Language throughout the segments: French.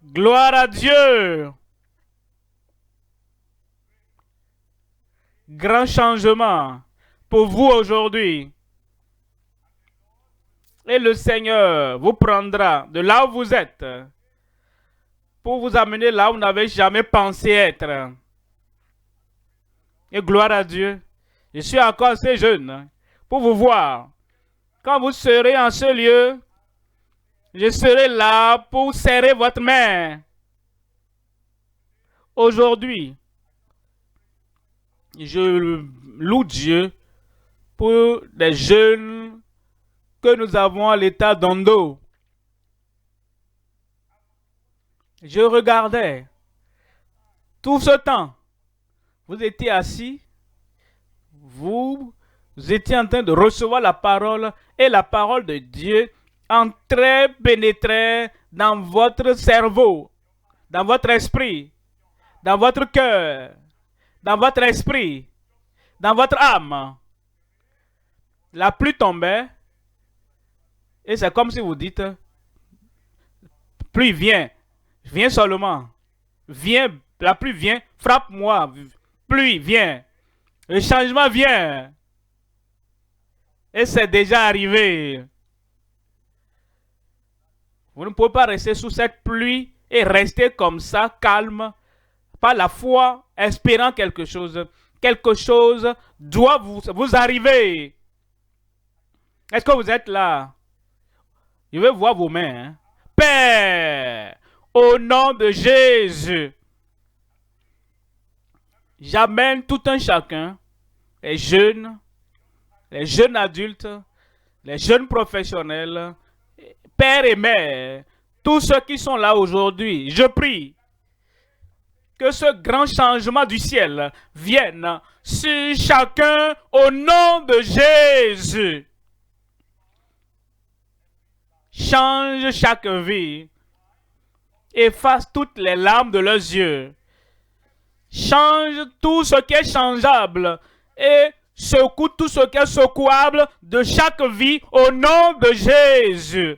Gloire à Dieu. Grand changement pour vous aujourd'hui. Et le Seigneur vous prendra de là où vous êtes pour vous amener là où vous n'avez jamais pensé être. Et gloire à Dieu. Je suis encore assez jeune pour vous voir. Quand vous serez en ce lieu, je serai là pour serrer votre main. Aujourd'hui, je loue Dieu pour les jeunes que nous avons à l'état d'Ondo. Je regardais tout ce temps. Vous étiez assis, vous étiez en train de recevoir la parole et la parole de Dieu entrait, pénétrait dans votre cerveau, dans votre esprit, dans votre cœur, dans votre esprit, dans votre âme. La pluie tombait et c'est comme si vous dites, pluie viens, viens seulement, viens, la pluie vient, frappe-moi, pluie viens, le changement vient. Et c'est déjà arrivé. Vous ne pouvez pas rester sous cette pluie et rester comme ça, calme, par la foi, espérant quelque chose. Quelque chose doit vous arriver. Est-ce que vous êtes là? Je vais voir vos mains. Hein? Père, au nom de Jésus, j'amène tout un chacun, les jeunes adultes, les jeunes professionnels, pères et mères, tous ceux qui sont là aujourd'hui, je prie que ce grand changement du ciel vienne sur chacun au nom de Jésus. Change chaque vie, efface toutes les larmes de leurs yeux, change tout ce qui est changeable et secoue tout ce qui est secouable de chaque vie au nom de Jésus.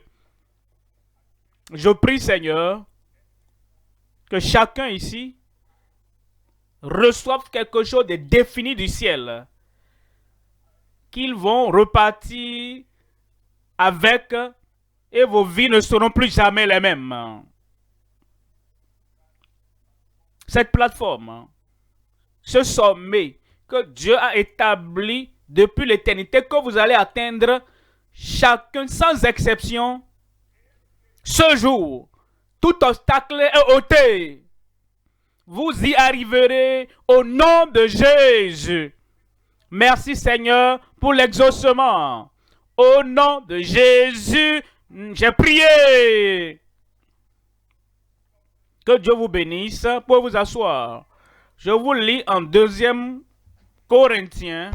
Je prie, Seigneur, que chacun ici reçoive quelque chose de défini du ciel, qu'ils vont repartir avec et vos vies ne seront plus jamais les mêmes. Cette plateforme, ce sommet que Dieu a établi depuis l'éternité, que vous allez atteindre chacun sans exception, ce jour, tout obstacle est ôté. Vous y arriverez au nom de Jésus. Merci Seigneur pour l'exaucement. Au nom de Jésus, j'ai prié. Que Dieu vous bénisse pour vous asseoir. Je vous lis en 2 Corinthiens,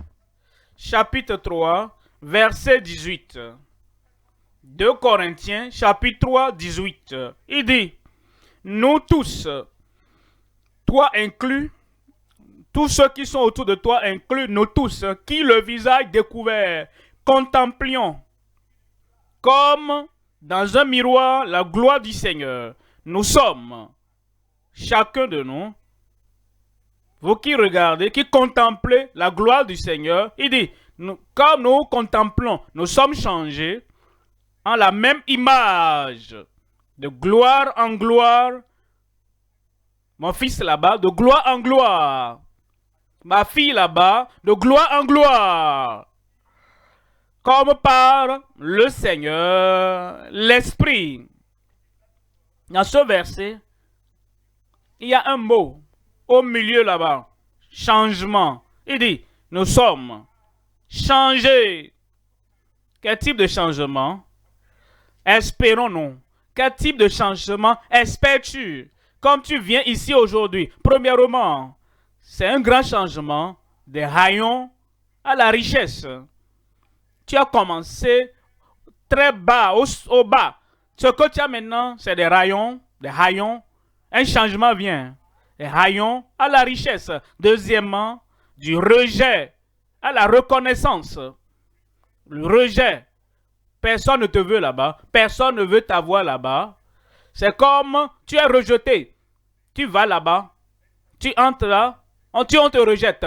chapitre 3, verset 18. 2 Corinthiens, chapitre 3, 18. Il dit, nous tous, toi inclus, tous ceux qui sont autour de toi inclus, nous tous, qui le visage découvert, contemplions comme dans un miroir la gloire du Seigneur. Nous sommes, chacun de nous, vous qui regardez, qui contemplez la gloire du Seigneur, il dit, comme nous contemplons, nous sommes changés en la même image, de gloire en gloire. Mon fils là-bas, de gloire en gloire. Ma fille là-bas, de gloire en gloire. Comme par le Seigneur, l'Esprit. Dans ce verset, il y a un mot au milieu là-bas. Changement. Il dit, nous sommes changés. Quel type de changement? Espérons-nous. Quel type de changement espères-tu? Comme tu viens ici aujourd'hui, premièrement, c'est un grand changement des haillons à la richesse. Tu as commencé très bas, au bas. Ce que tu as maintenant, c'est des haillons. Un changement vient. Des haillons à la richesse. Deuxièmement, du rejet à la reconnaissance. Le rejet. Personne ne te veut là-bas. Personne ne veut t'avoir là-bas. C'est comme tu es rejeté. Tu vas là-bas, tu entres là, on te rejette.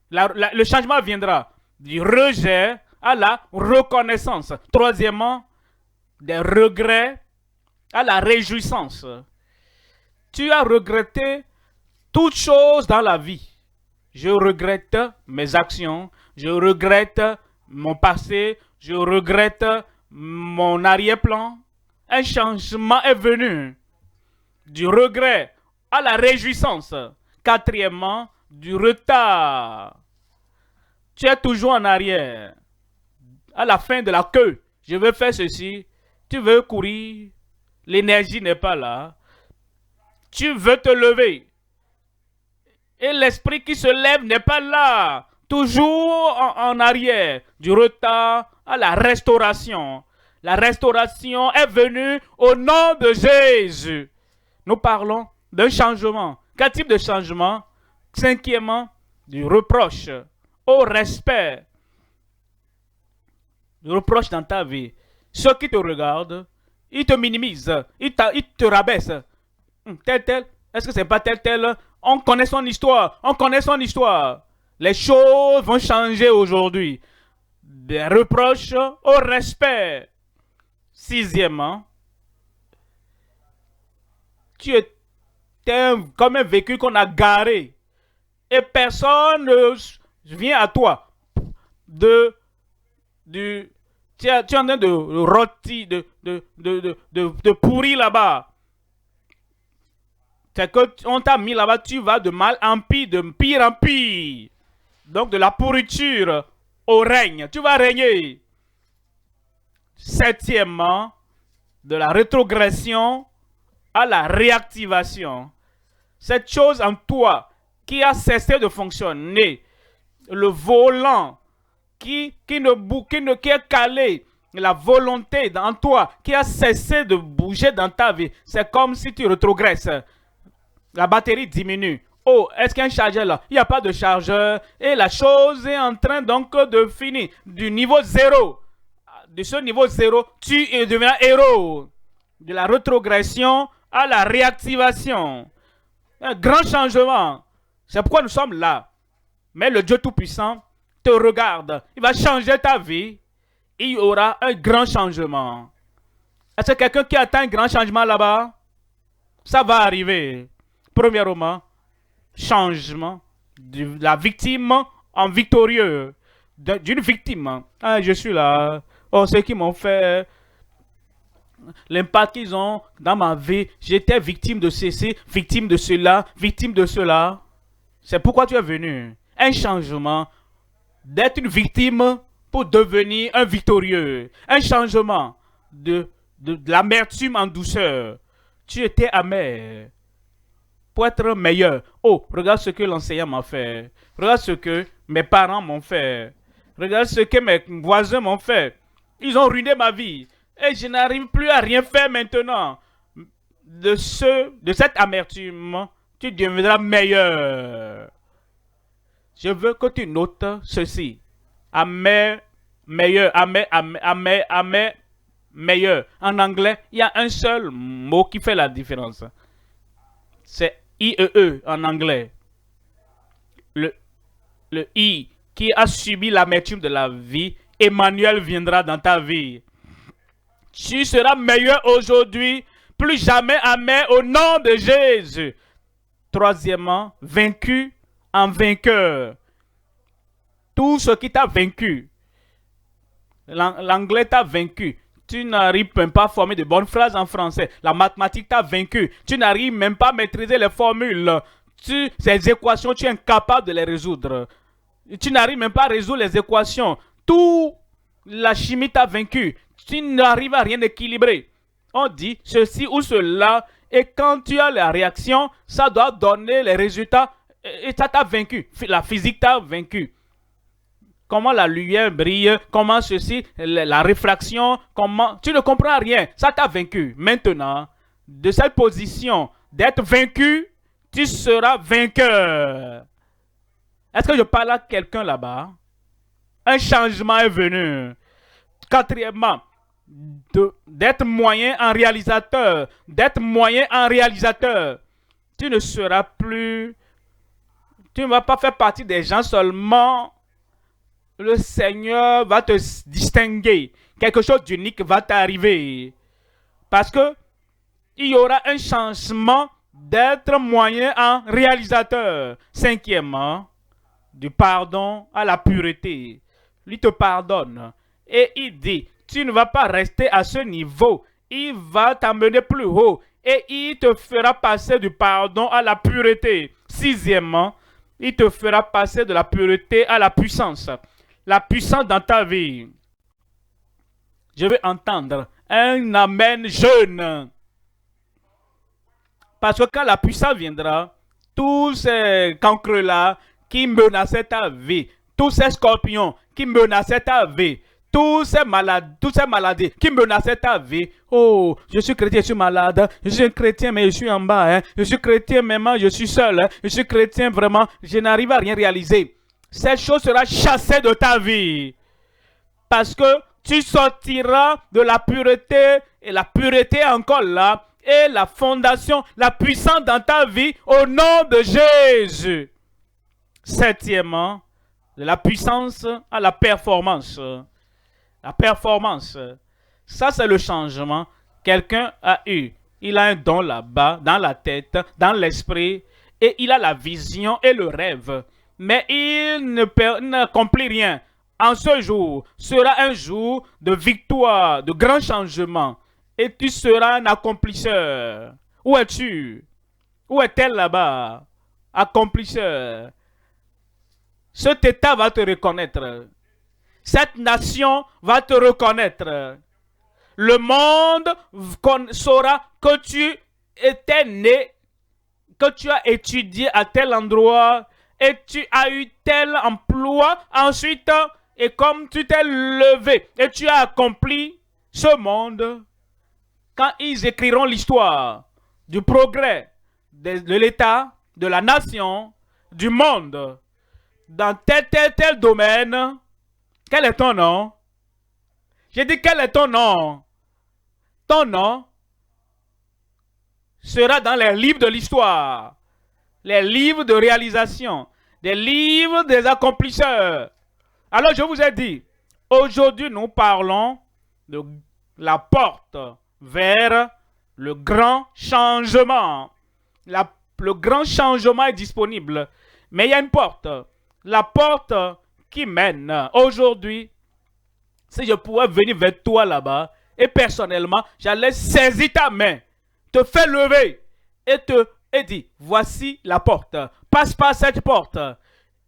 Le changement viendra du rejet à la reconnaissance. Troisièmement, des regrets à la réjouissance. Tu as regretté toutes choses dans la vie. Je regrette mes actions, je regrette mon passé, je regrette mon arrière-plan. Un changement est venu du regret à la réjouissance. Quatrièmement, du retard. Tu es toujours en arrière. À la fin de la queue, je veux faire ceci. Tu veux courir. L'énergie n'est pas là. Tu veux te lever. Et l'esprit qui se lève n'est pas là. Toujours en arrière. Du retard à la restauration. La restauration est venue au nom de Jésus. Nous parlons d'un changement. Quel type de changement? Cinquièmement, du reproche au respect. Du reproche dans ta vie. Ceux qui te regardent, ils te minimisent, ils te rabaissent. Tel, est-ce que c'est pas tel? On connaît son histoire, on connaît son histoire. Les choses vont changer aujourd'hui. Des reproches au respect. Sixièmement, tu es comme un véhicule qu'on a garé et personne ne vient à toi. Tu es en train de rôtir, de pourrir là-bas. C'est qu'on t'a mis là-bas, tu vas de mal en pire, de pire en pire. Donc de la pourriture au règne. Tu vas régner. Septièmement, de la rétrogression à la réactivation. Cette chose en toi qui a cessé de fonctionner, le volant qui est calé, la volonté en toi qui a cessé de bouger dans ta vie, c'est comme si tu rétrogresses. La batterie diminue. Oh, est-ce qu'il y a un chargeur là? Il n'y a pas de chargeur. Et la chose est en train donc de finir. Du niveau 0. De ce niveau 0, tu deviens héros. De la rétrogression à la réactivation. Un grand changement. C'est pourquoi nous sommes là. Mais le Dieu Tout-Puissant te regarde. Il va changer ta vie. Il y aura un grand changement. Est-ce que quelqu'un qui attend un grand changement là-bas? Ça va arriver. Premièrement, changement de la victime en victorieux. D'une victime. Ah, je suis là. Oh, ceux qui m'ont fait l'impact qu'ils ont dans ma vie. J'étais victime de ceci, victime de cela, victime de cela. C'est pourquoi tu es venu. Un changement d'être une victime pour devenir un victorieux. Un changement de l'amertume en douceur. Tu étais amer pour être meilleur. Oh, regarde ce que l'enseignant m'a fait. Regarde ce que mes parents m'ont fait. Regarde ce que mes voisins m'ont fait. Ils ont ruiné ma vie. Et je n'arrive plus à rien faire maintenant. De cette amertume, tu deviendras meilleur. Je veux que tu notes ceci. Amer, meilleur, amer, meilleur. En anglais, il y a un seul mot qui fait la différence. C'est IEE en anglais. Le I qui a subi l'amertume de la vie, Emmanuel viendra dans ta vie. Tu seras meilleur aujourd'hui, plus jamais amer au nom de Jésus. Troisièmement, vaincu en vainqueur. Tout ce qui t'a vaincu, l'anglais t'a vaincu. Tu n'arrives même pas à former de bonnes phrases en français. La mathématique t'a vaincu. Tu n'arrives même pas à maîtriser les formules. Ces équations, tu es incapable de les résoudre. Tu n'arrives même pas à résoudre les équations. Tout la chimie t'a vaincu. Tu n'arrives à rien équilibrer. On dit ceci ou cela. Et quand tu as la réaction, ça doit donner les résultats. Et ça t'a vaincu. La physique t'a vaincu. Comment la lumière brille, comment ceci, la réfraction, comment... Tu ne comprends rien, ça t'a vaincu. Maintenant, de cette position d'être vaincu, tu seras vainqueur. Est-ce que je parle à quelqu'un là-bas? Un changement est venu. Quatrièmement, d'être moyen en réalisateur, tu ne seras plus, tu ne vas pas faire partie des gens seulement. Le Seigneur va te distinguer. Quelque chose d'unique va t'arriver. Parce que il y aura un changement d'être moyen en réalisateur. Cinquièmement, du pardon à la pureté. Lui te pardonne. Et il dit, tu ne vas pas rester à ce niveau. Il va t'amener plus haut. Et il te fera passer du pardon à la pureté. Sixièmement, il te fera passer de la pureté à la puissance. La puissance dans ta vie. Je veux entendre un amen jeune. Parce que quand la puissance viendra, tous ces cancres-là qui menaçaient ta vie, tous ces scorpions qui menaçaient ta vie, toutes ces maladies qui menaçaient ta vie. Oh, je suis chrétien, je suis malade. Je suis un chrétien, mais je suis en bas. Hein. Je suis chrétien, mais moi, je suis seul. Hein. Je suis chrétien, vraiment, je n'arrive à rien réaliser. Cette chose sera chassée de ta vie. Parce que tu sortiras de la pureté, et la pureté est encore là, et la fondation, la puissance dans ta vie, au nom de Jésus. Septièmement, de la puissance à la performance. La performance, ça c'est le changement. Quelqu'un a eu, il a un don là-bas, dans la tête, dans l'esprit, et il a la vision et le rêve. Mais il n'accomplit rien. En ce jour sera un jour de victoire, de grand changement. Et tu seras un accomplisseur. Où es-tu? Où est-elle là-bas? Accomplisseur. Cet État va te reconnaître. Cette nation va te reconnaître. Le monde saura que tu étais né, que tu as étudié à tel endroit et tu as eu tel emploi. Ensuite, et comme tu t'es levé et tu as accompli ce monde, quand ils écriront l'histoire du progrès de l'État, de la nation, du monde, dans tel domaine, quel est ton nom? J'ai dit, quel est ton nom? Ton nom sera dans les livres de l'histoire, les livres de réalisation, des livres des accomplisseurs. Alors je vous ai dit, aujourd'hui nous parlons de la porte vers le grand changement. Le grand changement est disponible, mais il y a une porte. La porte qui mène aujourd'hui, si je pouvais venir vers toi là-bas, et personnellement, j'allais saisir ta main, te faire lever, et dire, voici la porte, passe par cette porte,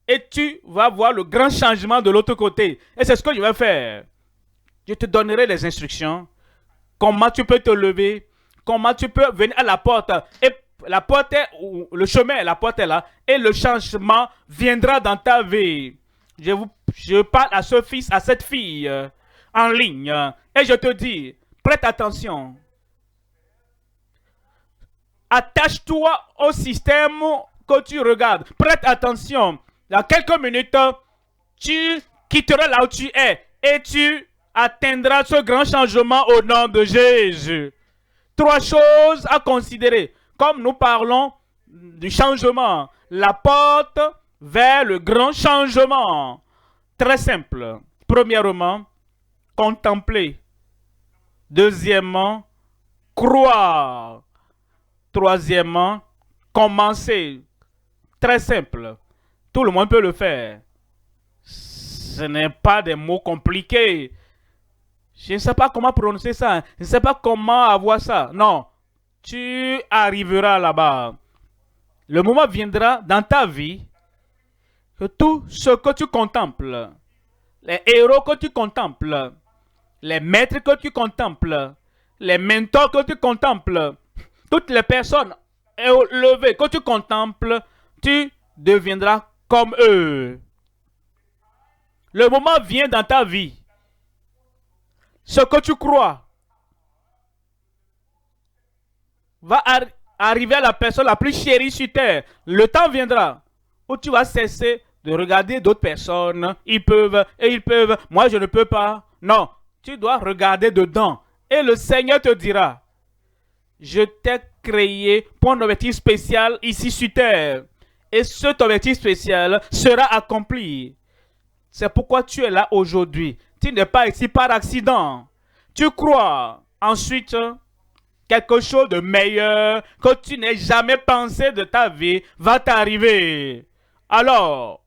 et tu vas voir le grand changement de l'autre côté. Et c'est ce que je vais faire. Je te donnerai les instructions, comment tu peux te lever, comment tu peux venir à la porte, et la porte est, le chemin, la porte est là, et le changement viendra dans ta vie. Je parle à ce fils, à cette fille en ligne, et je te dis, prête attention. Attache-toi au système que tu regardes. Prête attention. Dans quelques minutes, tu quitteras là où tu es et tu atteindras ce grand changement au nom de Jésus. 3 choses à considérer. Comme nous parlons du changement, la porte vers le grand changement. Très simple. Premièrement, contempler. Deuxièmement, croire. Troisièmement, commencer. Très simple. Tout le monde peut le faire. Ce n'est pas des mots compliqués. Je ne sais pas comment prononcer ça. Je ne sais pas comment avoir ça. Non. Tu arriveras là-bas. Le moment viendra dans ta vie que tout ce que tu contemples, les héros que tu contemples, les maîtres que tu contemples, les mentors que tu contemples, toutes les personnes élevées que tu contemples, tu deviendras comme eux. Le moment vient dans ta vie. Ce que tu crois va arriver à la personne la plus chérie sur terre. Le temps viendra où tu vas cesser de regarder d'autres personnes. Ils peuvent et ils peuvent. Moi, je ne peux pas. Non. Tu dois regarder dedans. Et le Seigneur te dira, je t'ai créé pour un objectif spécial ici sur terre. Et cet objectif spécial sera accompli. C'est pourquoi tu es là aujourd'hui. Tu n'es pas ici par accident. Tu crois. Ensuite, quelque chose de meilleur que tu n'aies jamais pensé de ta vie va t'arriver. Alors,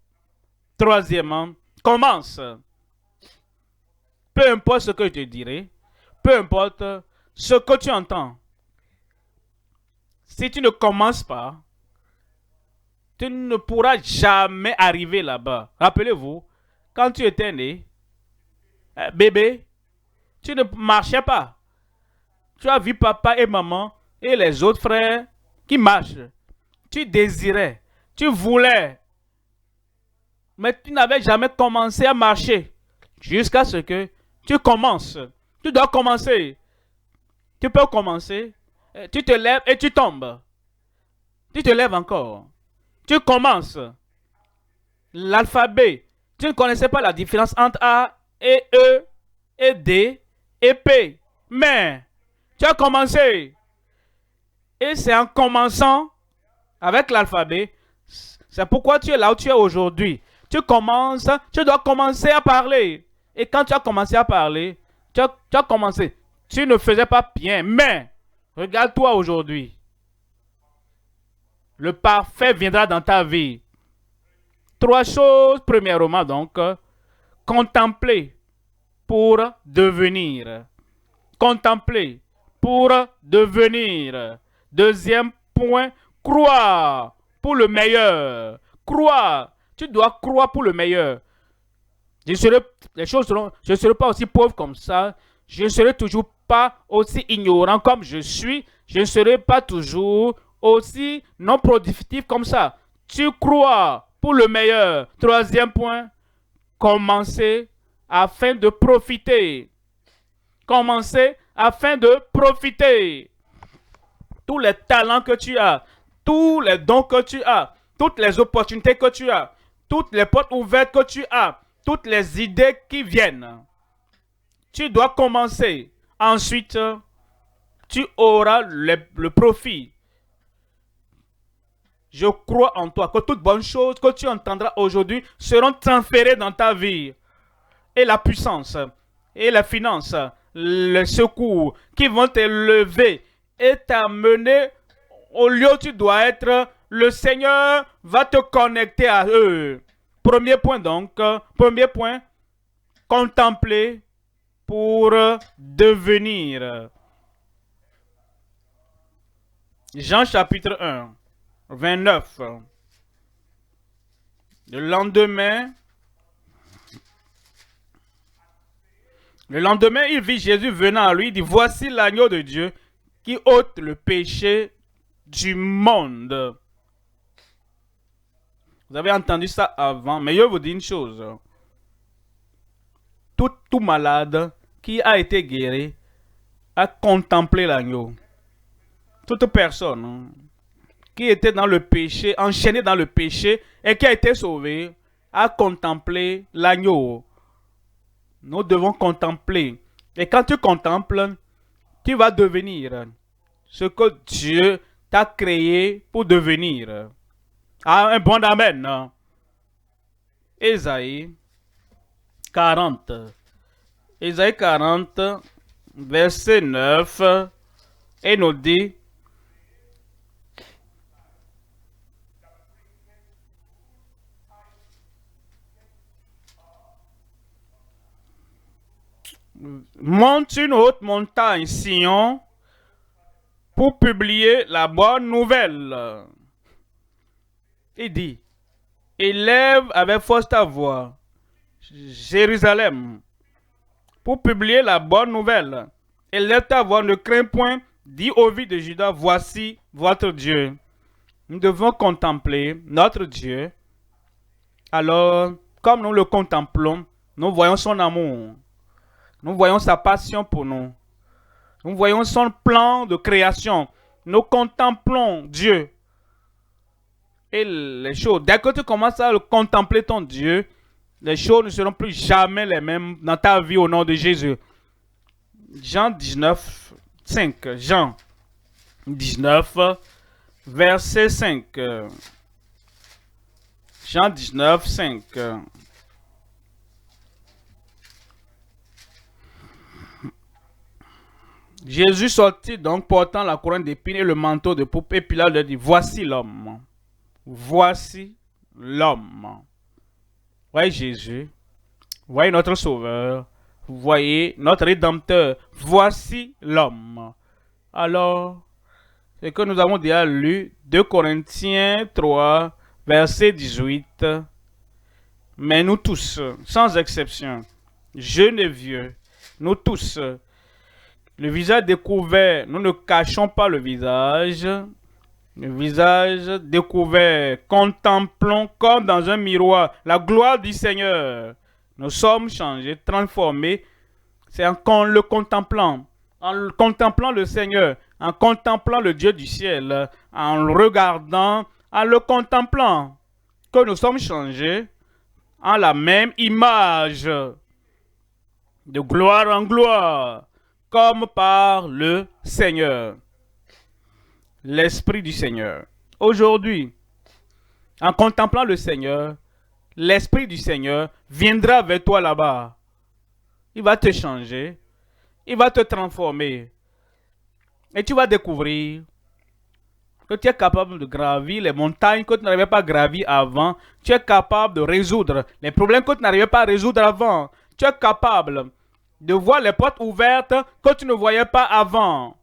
troisièmement, commence. Peu importe ce que je te dirai, peu importe ce que tu entends. Si tu ne commences pas, tu ne pourras jamais arriver là-bas. Rappelez-vous, quand tu étais né, bébé, tu ne marchais pas. Tu as vu papa et maman et les autres frères qui marchent. Tu désirais, tu voulais, mais tu n'avais jamais commencé à marcher jusqu'à ce que tu commences. Tu dois commencer. Tu peux commencer. Tu te lèves et tu tombes. Tu te lèves encore. Tu commences. L'alphabet. Tu ne connaissais pas la différence entre A et E et D et P. Mais tu as commencé. Et c'est en commençant avec l'alphabet. C'est pourquoi tu es là où tu es aujourd'hui. Tu commences, tu dois commencer à parler. Et quand tu as commencé à parler, tu as commencé. Tu ne faisais pas bien, mais regarde-toi aujourd'hui. Le parfait viendra dans ta vie. Trois choses, premièrement donc, contempler pour devenir. Contempler pour devenir. Deuxième point, croire pour le meilleur. Croire. Tu dois croire pour le meilleur. Je ne serai pas aussi pauvre comme ça. Je ne serai toujours pas aussi ignorant comme je suis. Je ne serai pas toujours aussi non productif comme ça. Tu crois pour le meilleur. Troisième point, commencer afin de profiter. Commencer afin de profiter. Tous les talents que tu as, tous les dons que tu as, toutes les opportunités que tu as, toutes les portes ouvertes que tu as, toutes les idées qui viennent. Tu dois commencer. Ensuite, tu auras le profit. Je crois en toi que toutes bonnes choses que tu entendras aujourd'hui seront transférées dans ta vie. Et la puissance, et la finance, le secours qui vont t'élever et t'amener au lieu où tu dois être, le Seigneur va te connecter à eux. Premier point donc, premier point, contempler pour devenir. Jean chapitre 1, 29. Le lendemain, il vit Jésus venant à lui, il dit, voici l'agneau de Dieu qui ôte le péché du monde. Vous avez entendu ça avant, mais je vous dis une chose. Tout malade qui a été guéri a contemplé l'agneau. Toute personne qui était dans le péché, enchaînée dans le péché et qui a été sauvée, a contemplé l'agneau. Nous devons contempler. Et quand tu contemples, tu vas devenir ce que Dieu t'a créé pour devenir. Ah, un bon amen. Ésaïe 40. Ésaïe 40, verset 9, et nous dit, monte une haute montagne, Sion, pour publier la bonne nouvelle. Il dit, élève avec force ta voix, Jérusalem, pour publier la bonne nouvelle. Élève ta voix, ne crains point, dis aux villes de Juda, voici votre Dieu. Nous devons contempler notre Dieu. Alors, comme nous le contemplons, nous voyons son amour. Nous voyons sa passion pour nous. Nous voyons son plan de création. Nous contemplons Dieu. Et les choses, dès que tu commences à contempler ton Dieu, les choses ne seront plus jamais les mêmes dans ta vie au nom de Jésus. Jean 19, 5. Jean 19, verset 5. Jean 19, 5. Jésus sortit donc portant la couronne d'épines et le manteau de pourpre, et Pilate leur dit, voici l'homme. Voici l'homme. Voyez Jésus. Voyez notre Sauveur. Voyez notre Rédempteur. Voici l'homme. Alors, ce que nous avons déjà lu, 2 Corinthiens 3, verset 18. Mais nous tous, sans exception, jeunes et vieux, nous tous, le visage découvert, nous ne cachons pas le visage découvert, contemplons comme dans un miroir la gloire du Seigneur. Nous sommes changés, transformés, c'est en le contemplant le Seigneur, en contemplant le Dieu du ciel, en le regardant, en le contemplant, que nous sommes changés en la même image, de gloire en gloire, comme par le Seigneur, l'Esprit du Seigneur. Aujourd'hui, en contemplant le Seigneur, l'Esprit du Seigneur viendra vers toi là-bas. Il va te changer, il va te transformer. Et tu vas découvrir que tu es capable de gravir les montagnes que tu n'arrivais pas à gravir avant. Tu es capable de résoudre les problèmes que tu n'arrivais pas à résoudre avant. Tu es capable de voir les portes ouvertes que tu ne voyais pas avant.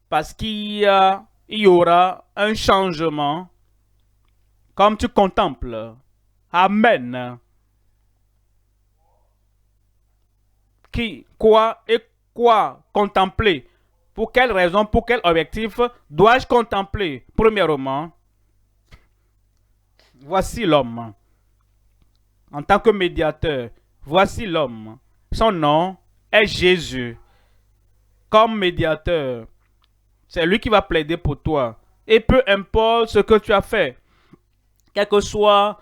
Parce qu'il y aura un changement comme tu contemples. Amen. Quoi contempler? Pour quelle raison, pour quel objectif dois-je contempler? Premièrement, voici l'homme. En tant que médiateur, voici l'homme. Son nom est Jésus. Comme médiateur, c'est lui qui va plaider pour toi. Et peu importe ce que tu as fait, quelle que soit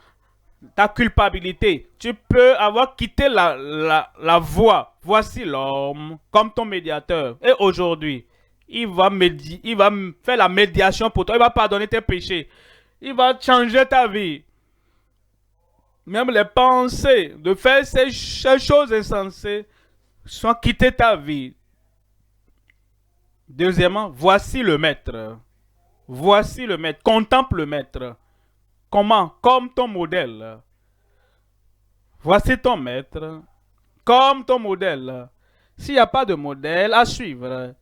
ta culpabilité, tu peux avoir quitté la voie. Voici l'homme comme ton médiateur. Et aujourd'hui, il va faire la médiation pour toi. Il va pardonner tes péchés. Il va changer ta vie. Même les pensées de faire ces choses insensées sont quittées ta vie. Deuxièmement, voici le maître. Voici le maître. Contemple le maître. Comment? Comme ton modèle. Voici ton maître. Comme ton modèle. S'il n'y a pas de modèle à suivre,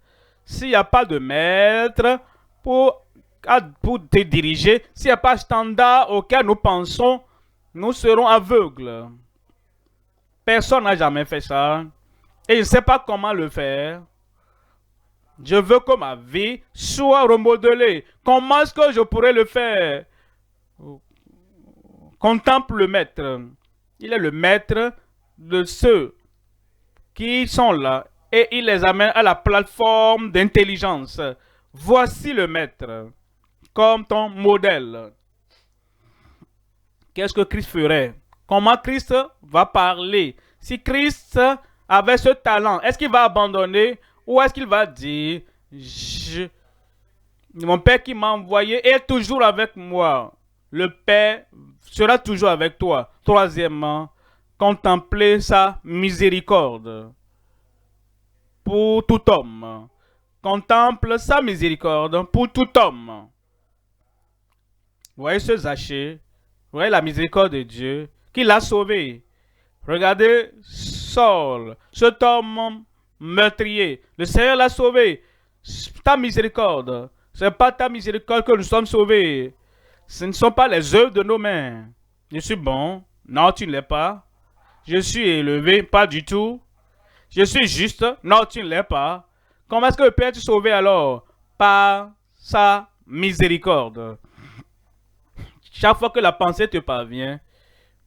s'il n'y a pas de maître pour te diriger, s'il n'y a pas de standard auquel nous pensons, nous serons aveugles. Personne n'a jamais fait ça. Et je ne sais pas comment le faire. Je veux que ma vie soit remodelée. Comment est-ce que je pourrais le faire? Contemple le maître. Il est le maître de ceux qui sont là et il les amène à la plateforme d'intelligence. Voici le maître comme ton modèle. Qu'est-ce que Christ ferait? Comment Christ va parler? Si Christ avait ce talent, est-ce qu'il va abandonner ou est-ce qu'il va dire mon Père qui m'a envoyé est toujours avec moi. Le Père sera toujours avec toi. Troisièmement, contempler sa miséricorde pour tout homme. Contemple sa miséricorde pour tout homme. Vous voyez ce Zachée? Vous voyez la miséricorde de Dieu qui l'a sauvé. Regardez Saul, cet homme meurtrier. Le Seigneur l'a sauvé. Ta miséricorde. Ce n'est pas ta miséricorde que nous sommes sauvés. Ce ne sont pas les œuvres de nos mains. Je suis bon. Non, tu ne l'es pas. Je suis élevé. Pas du tout. Je suis juste. Non, tu ne l'es pas. Comment est-ce que le Père t'a sauvé alors? Par sa miséricorde. Chaque fois que la pensée te parvient,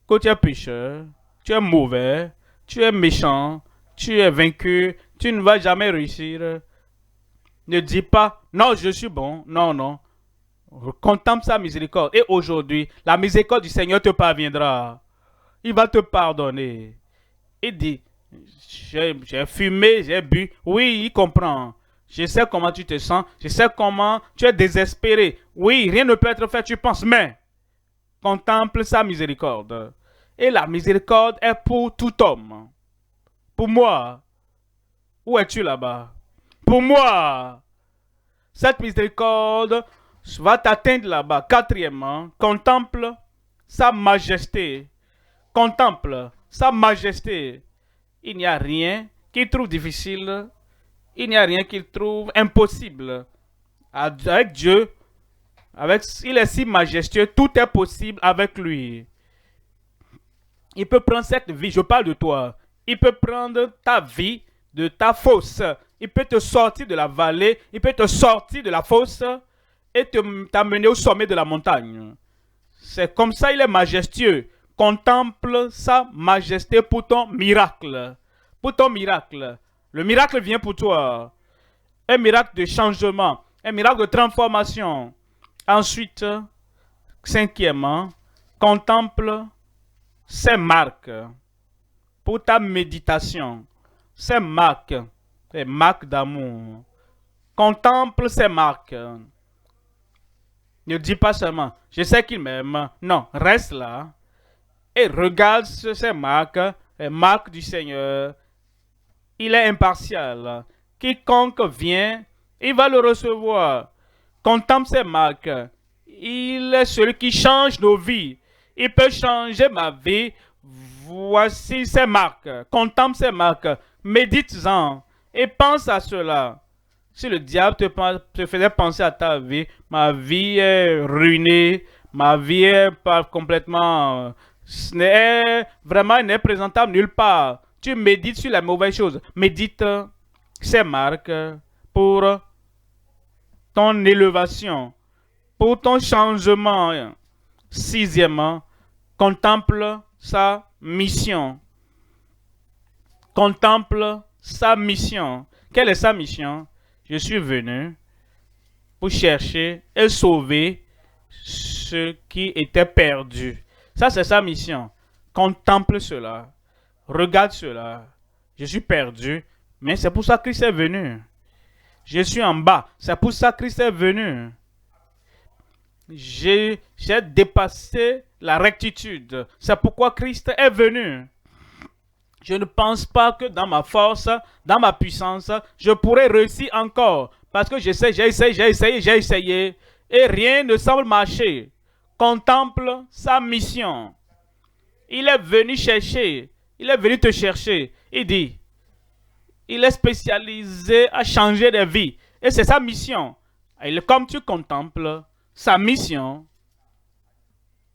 que tu es pécheur, tu es mauvais, tu es méchant, tu es vaincu, tu ne vas jamais réussir. Ne dis pas, non, je suis bon. Non, non. Contemple sa miséricorde. Et aujourd'hui, la miséricorde du Seigneur te parviendra. Il va te pardonner. Il dit, J'ai fumé, j'ai bu. Oui, il comprend. Je sais comment tu te sens. Je sais comment tu es désespéré. Oui, rien ne peut être fait, tu penses, mais contemple sa miséricorde. Et la miséricorde est pour tout homme. Pour moi, où es-tu là-bas? Pour moi, cette miséricorde va t'atteindre là-bas. Quatrièmement, contemple sa majesté. Contemple sa majesté. Il n'y a rien qu'il trouve difficile. Il n'y a rien qu'il trouve impossible. Avec Dieu, il est si majestueux, tout est possible avec lui. Il peut prendre cette vie, je parle de toi. Il peut prendre ta vie de ta fosse. Il peut te sortir de la vallée, il peut te sortir de la fosse et t'amener au sommet de la montagne. C'est comme ça, il est majestueux. Contemple sa majesté pour ton miracle. Pour ton miracle. Le miracle vient pour toi. Un miracle de changement. Un miracle de transformation. Ensuite, cinquièmement, contemple ces marques pour ta méditation. Ces marques d'amour. Contemple ces marques. Ne dis pas seulement, je sais qu'il m'aime. Non, reste là et regarde ces marques, les marques du Seigneur. Il est impartial. Quiconque vient, il va le recevoir. Contemple ces marques. Il est celui qui change nos vies. Il peut changer ma vie. Voici ces marques. Contemple ces marques. Médite-en et pense à cela. Si le diable te faisait penser à ta vie, ma vie est ruinée, ma vie est pas complètement, vraiment n'est présentable nulle part. Tu médites sur la mauvaise chose. Médite ces marques pour ton élévation, pour ton changement. Sixièmement, contemple sa mission. Contemple sa mission. Quelle est sa mission? Je suis venu pour chercher et sauver ceux qui étaient perdus. Ça, c'est sa mission. Contemple cela. Regarde cela. Je suis perdu, mais c'est pour ça que Christ est venu. Je suis en bas, c'est pour ça que Christ est venu. J'ai dépassé la rectitude. C'est pourquoi Christ est venu. Je ne pense pas que dans ma force, dans ma puissance, je pourrais réussir encore. Parce que j'ai essayé. Et rien ne semble marcher. Contemple sa mission. Il est venu chercher. Il est venu te chercher. Il dit, il est spécialisé à changer des vies. Et c'est sa mission. Et comme tu contemples sa mission,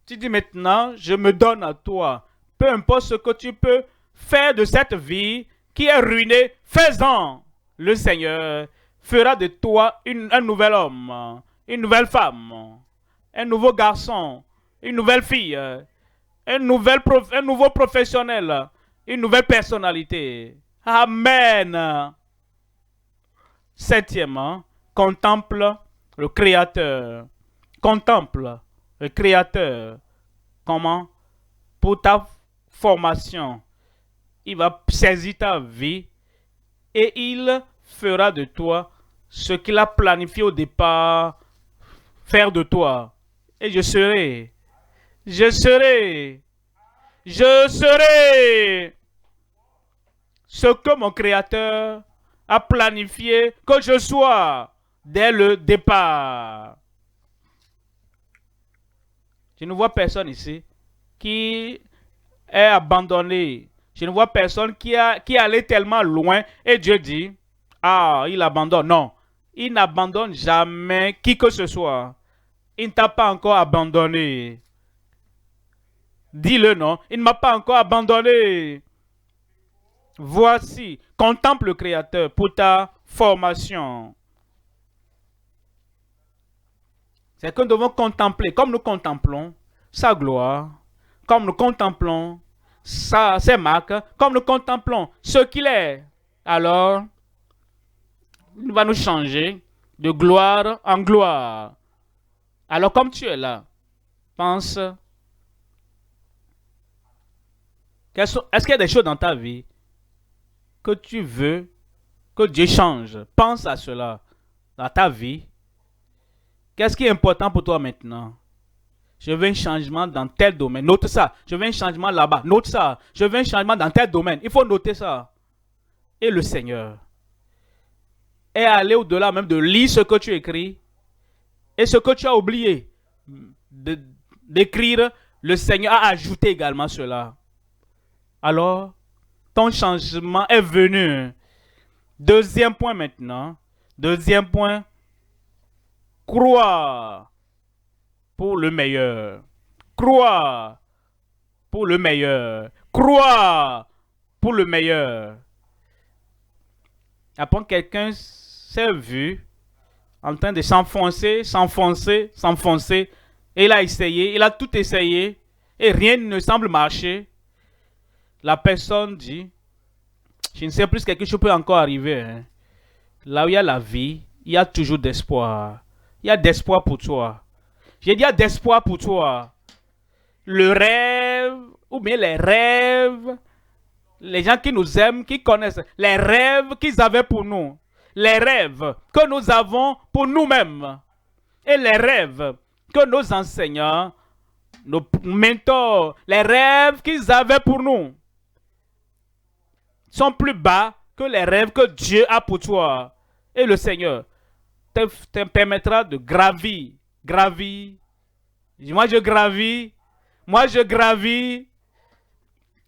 tu dis maintenant, je me donne à toi. Peu importe ce que tu peux faire de cette vie qui est ruinée, fais-en. Le Seigneur fera de toi un nouvel homme, une nouvelle femme, un nouveau garçon, une nouvelle fille, un nouveau professionnel, une nouvelle personnalité. Amen. Septièmement, contemple le Créateur. Contemple le Créateur. Comment? Pour ta formation. Il va saisir ta vie et il fera de toi ce qu'il a planifié au départ faire de toi. Et je serai ce que mon Créateur a planifié que je sois dès le départ. Je ne vois personne ici qui est abandonné. Je ne vois personne qui est allé tellement loin et Dieu dit, ah, il abandonne. Non, il n'abandonne jamais qui que ce soit. Il ne t'a pas encore abandonné. Dis-le, non, il ne m'a pas encore abandonné. Voici, contemple le Créateur pour ta formation. C'est que nous devons contempler, comme nous contemplons sa gloire, comme nous contemplons ses marques, comme nous contemplons ce qu'il est. Alors, il va nous changer de gloire en gloire. Alors, comme tu es là, pense, est-ce qu'il y a des choses dans ta vie que tu veux que Dieu change, pense à cela dans ta vie. Qu'est-ce qui est important pour toi maintenant? Je veux un changement dans tel domaine. Note ça. Je veux un changement là-bas. Note ça. Je veux un changement dans tel domaine. Il faut noter ça. Et le Seigneur est allé au-delà même de lire ce que tu écris et ce que tu as oublié d'écrire. Le Seigneur a ajouté également cela. Alors, ton changement est venu. Deuxième point maintenant. Deuxième point. Croire pour le meilleur. Croire pour le meilleur. Croire pour le meilleur. Après, quelqu'un s'est vu en train de s'enfoncer. Et il a essayé, il a tout essayé. Et rien ne semble marcher. La personne dit, je ne sais plus quelque chose peut encore arriver. Hein. Là où il y a la vie, il y a toujours d'espoir. Il y a d'espoir pour toi. J'ai dit, il y a d'espoir pour toi. Le rêve, ou bien les rêves, les gens qui nous aiment, qui connaissent, les rêves qu'ils avaient pour nous. Les rêves que nous avons pour nous-mêmes. Et les rêves que nos enseignants, nos mentors, les rêves qu'ils avaient pour nous sont plus bas que les rêves que Dieu a pour toi. Et le Seigneur te permettra de gravir. Moi je gravis.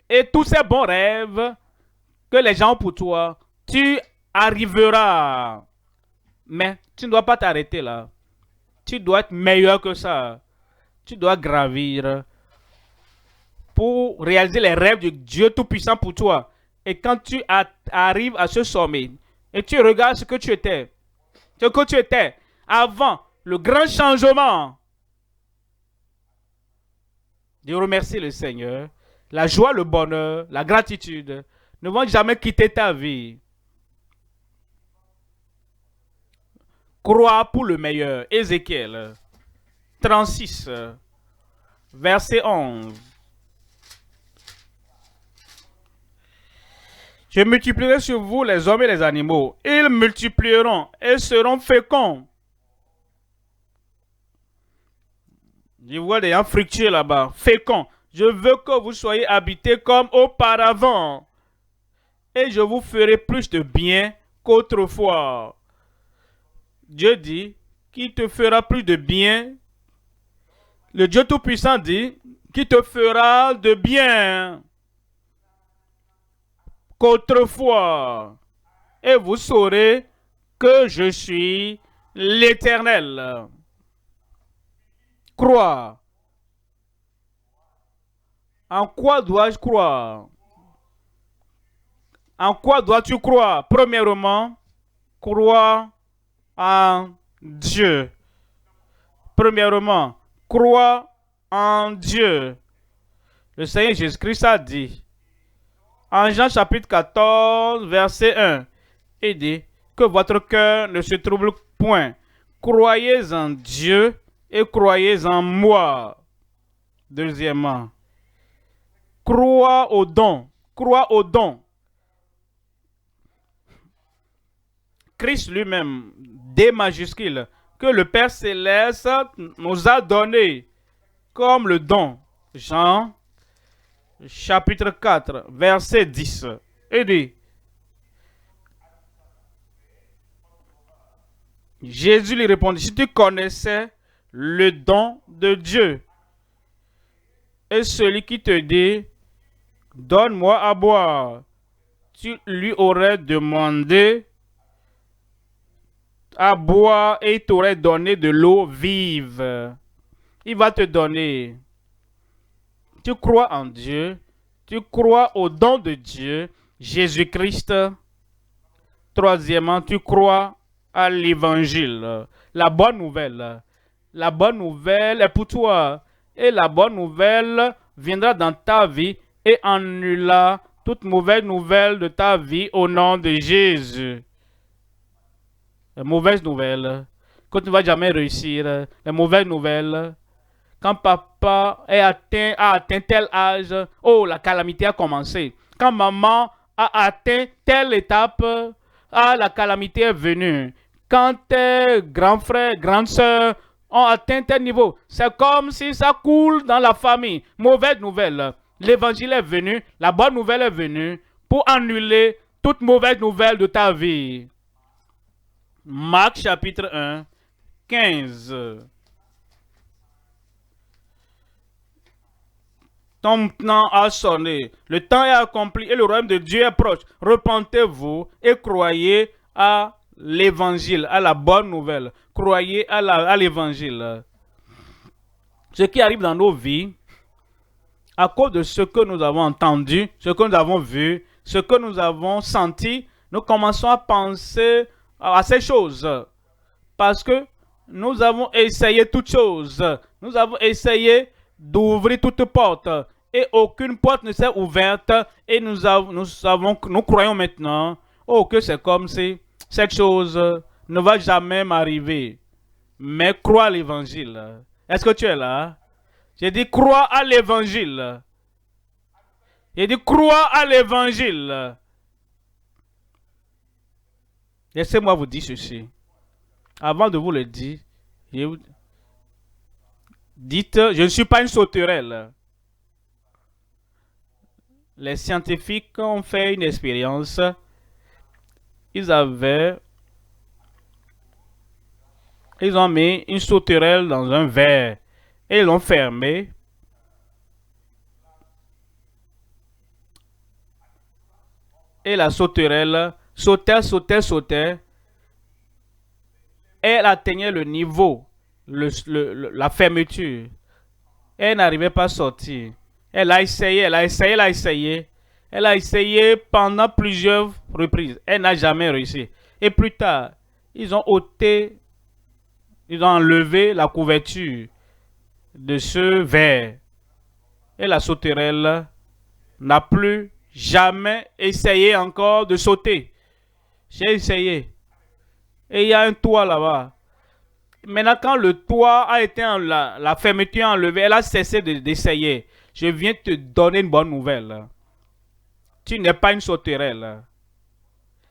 Et tous ces bons rêves que les gens ont pour toi, tu arriveras. Mais tu ne dois pas t'arrêter là. Tu dois être meilleur que ça. Tu dois gravir pour réaliser les rêves de Dieu Tout-Puissant pour toi. Et quand tu arrives à ce sommet, et tu regardes ce que tu étais avant le grand changement, je remercie le Seigneur. La joie, le bonheur, la gratitude ne vont jamais quitter ta vie. Crois pour le meilleur. Ézéchiel 36, verset 11. Je multiplierai sur vous les hommes et les animaux. Ils multiplieront et seront féconds. Je vois des gens fructueux là-bas. Féconds. Je veux que vous soyez habités comme auparavant. Et je vous ferai plus de bien qu'autrefois. Dieu dit qu'il te fera plus de bien. Le Dieu Tout-Puissant dit qu'il te fera de bien qu'autrefois. Et vous saurez que je suis l'Éternel. Croire. En quoi dois-je croire? En quoi dois-tu croire? Premièrement, croire en Dieu. Premièrement, croire en Dieu. Le Seigneur Jésus-Christ a dit, en Jean chapitre 14, verset 1, il dit que votre cœur ne se trouble point. Croyez en Dieu et croyez en moi. Deuxièmement, crois au don. Crois au don. Christ lui-même, D majuscule, que le Père Céleste nous a donné comme le don. Jean chapitre 4, verset 10. Il dit, Jésus lui répondit, si tu connaissais le don de Dieu, et celui qui te dit, donne-moi à boire, tu lui aurais demandé à boire et il t'aurait donné de l'eau vive. Il va te donner. Tu crois en Dieu, tu crois au don de Dieu, Jésus-Christ. Troisièmement, tu crois à l'évangile, la bonne nouvelle. La bonne nouvelle est pour toi. Et la bonne nouvelle viendra dans ta vie et annulera toute mauvaise nouvelle de ta vie au nom de Jésus. Les mauvaises nouvelles, que tu ne vas jamais réussir. Les mauvaises nouvelles, quand papa a atteint tel âge, oh, la calamité a commencé. Quand maman a atteint telle étape, la calamité est venue. Quand tes grands frères, grandes sœurs ont atteint tel niveau, c'est comme si ça coule dans la famille. Mauvaise nouvelle. L'évangile est venu, la bonne nouvelle est venue pour annuler toute mauvaise nouvelle de ta vie. Marc chapitre 1, 15. Ton temps a sonné, le temps est accompli et le royaume de Dieu est proche. Repentez-vous et croyez à l'évangile, à la bonne nouvelle. Croyez à l'évangile. Ce qui arrive dans nos vies, à cause de ce que nous avons entendu, ce que nous avons vu, ce que nous avons senti, nous commençons à penser à ces choses. Parce que nous avons essayé toutes choses. Nous avons essayé d'ouvrir toutes portes. Et aucune porte ne s'est ouverte. Et nous croyons maintenant, que c'est comme si cette chose ne va jamais m'arriver. Mais crois à l'évangile. Est-ce que tu es là? J'ai dit crois à l'évangile. J'ai dit crois à l'évangile. Laissez-moi vous dire ceci. Avant de vous le dire, dites, je ne suis pas une sauterelle. Les scientifiques ont fait une expérience. Ils ont mis une sauterelle dans un verre et ils l'ont fermé. Et la sauterelle sautait. Elle atteignait le niveau, la fermeture. Elle n'arrivait pas à sortir. Elle a essayé. Elle a essayé pendant plusieurs reprises. Elle n'a jamais réussi. Et plus tard, ils ont enlevé la couverture de ce verre. Et la sauterelle n'a plus jamais essayé encore de sauter. J'ai essayé. Et il y a un toit là-bas. Maintenant, quand le toit a été la fermeture enlevée, elle a cessé d'essayer. Je viens te donner une bonne nouvelle. Tu n'es pas une sauterelle.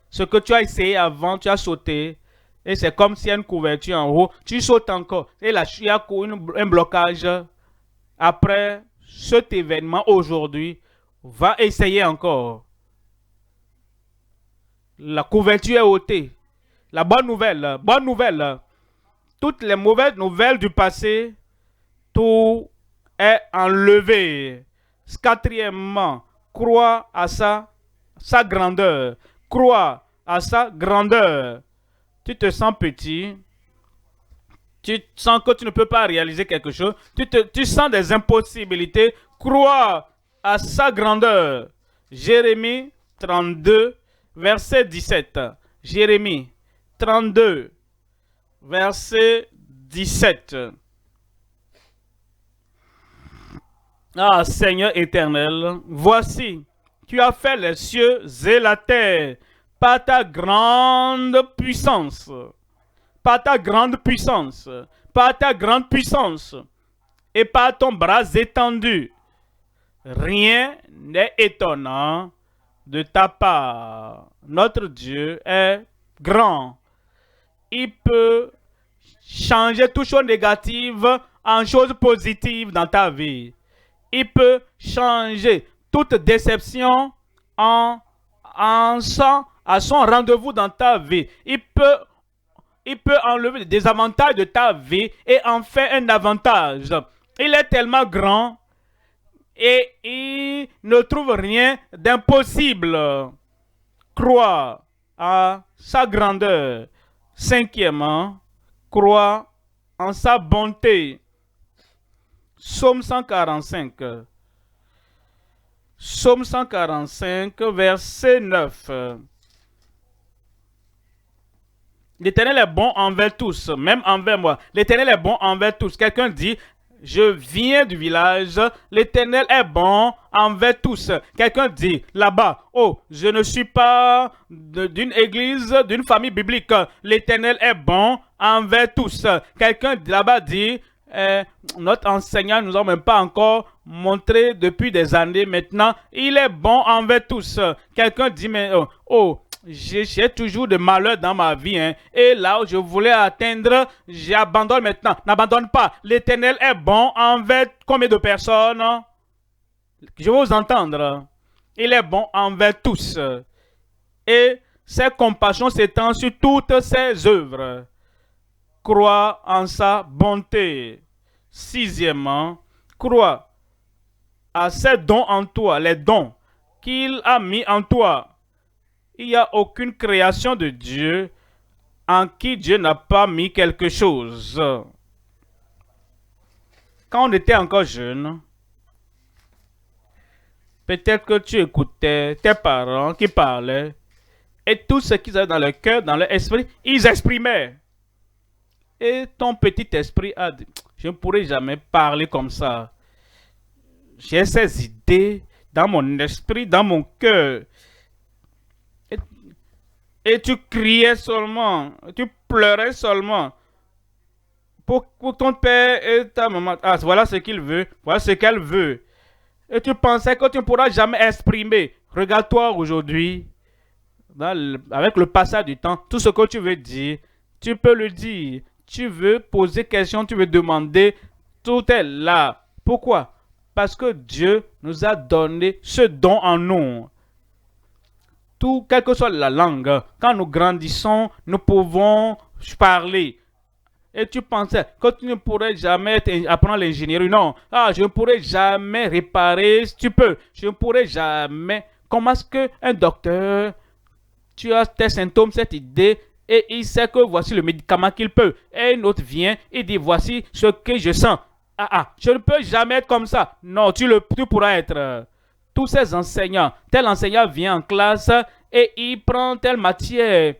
Ce que tu as essayé avant, tu as sauté. Et c'est comme s'il y a une couverture en haut. Tu sautes encore. Et là, il y a un blocage. Après cet événement aujourd'hui, va essayer encore. La couverture est ôtée. La bonne nouvelle. Toutes les mauvaises nouvelles du passé, tout est enlevé. Quatrièmement, crois à sa grandeur. Crois à sa grandeur. Tu te sens petit. Tu sens que tu ne peux pas réaliser quelque chose. Tu sens des impossibilités. Crois à sa grandeur. Jérémie 32, verset 17. Jérémie 32, verset 17. Ah, Seigneur éternel, voici, tu as fait les cieux et la terre par ta grande puissance. Par ta grande puissance. Par ta grande puissance. Et par ton bras étendu. Rien n'est étonnant de ta part. Notre Dieu est grand. Il peut changer toute chose négative en chose positive dans ta vie. Il peut changer toute déception à son rendez-vous dans ta vie. Il peut enlever les désavantages de ta vie et en faire un avantage. Il est tellement grand et il ne trouve rien d'impossible. Crois à sa grandeur. Cinquièmement, crois en sa bonté. Psaume 145. Psaume 145, verset 9. L'Éternel est bon envers tous, même envers moi. L'Éternel est bon envers tous. Quelqu'un dit, je viens du village, l'Éternel est bon envers tous. Quelqu'un dit là-bas, oh, je ne suis pas d'une église, d'une famille biblique. L'Éternel est bon envers tous. Quelqu'un là-bas dit, notre enseignant nous a même pas encore montré depuis des années maintenant. Il est bon envers tous. Quelqu'un dit, mais j'ai toujours de malheur dans ma vie. Hein. Et là où je voulais atteindre, j'abandonne maintenant. N'abandonne pas. L'Éternel est bon envers combien de personnes? Je veux vous entendre. Il est bon envers tous. Et ses compassions s'étendent sur toutes ses œuvres. Crois en sa bonté. Sixièmement, crois à ses dons en toi, les dons qu'il a mis en toi. Il n'y a aucune création de Dieu en qui Dieu n'a pas mis quelque chose. Quand on était encore jeune, peut-être que tu écoutais tes parents qui parlaient et tout ce qu'ils avaient dans leur cœur, dans leur esprit, ils exprimaient. Et ton petit esprit a dit, je ne pourrai jamais parler comme ça. J'ai ces idées dans mon esprit, dans mon cœur. Et tu criais seulement, tu pleurais seulement pour ton père et ta maman. Ah, voilà ce qu'il veut, voilà ce qu'elle veut. Et tu pensais que tu ne pourras jamais exprimer. Regarde-toi aujourd'hui, avec le passage du temps, tout ce que tu veux dire, tu peux le dire. Tu veux poser question, tu veux demander, tout est là. Pourquoi? Parce que Dieu nous a donné ce don en nous. Tout, quelle que soit la langue, quand nous grandissons, nous pouvons parler. Et tu pensais que tu ne pourrais jamais apprendre l'ingénierie. Non, je ne pourrais jamais réparer. Tu peux. Je ne pourrais jamais. Comment est-ce qu'un docteur, tu as tes symptômes, cette idée, et il sait que voici le médicament qu'il peut. Et un autre vient et dit, voici ce que je sens. Je ne peux jamais être comme ça. Non, tu pourras être. Tous ces enseignants, tel enseignant vient en classe et il prend telle matière.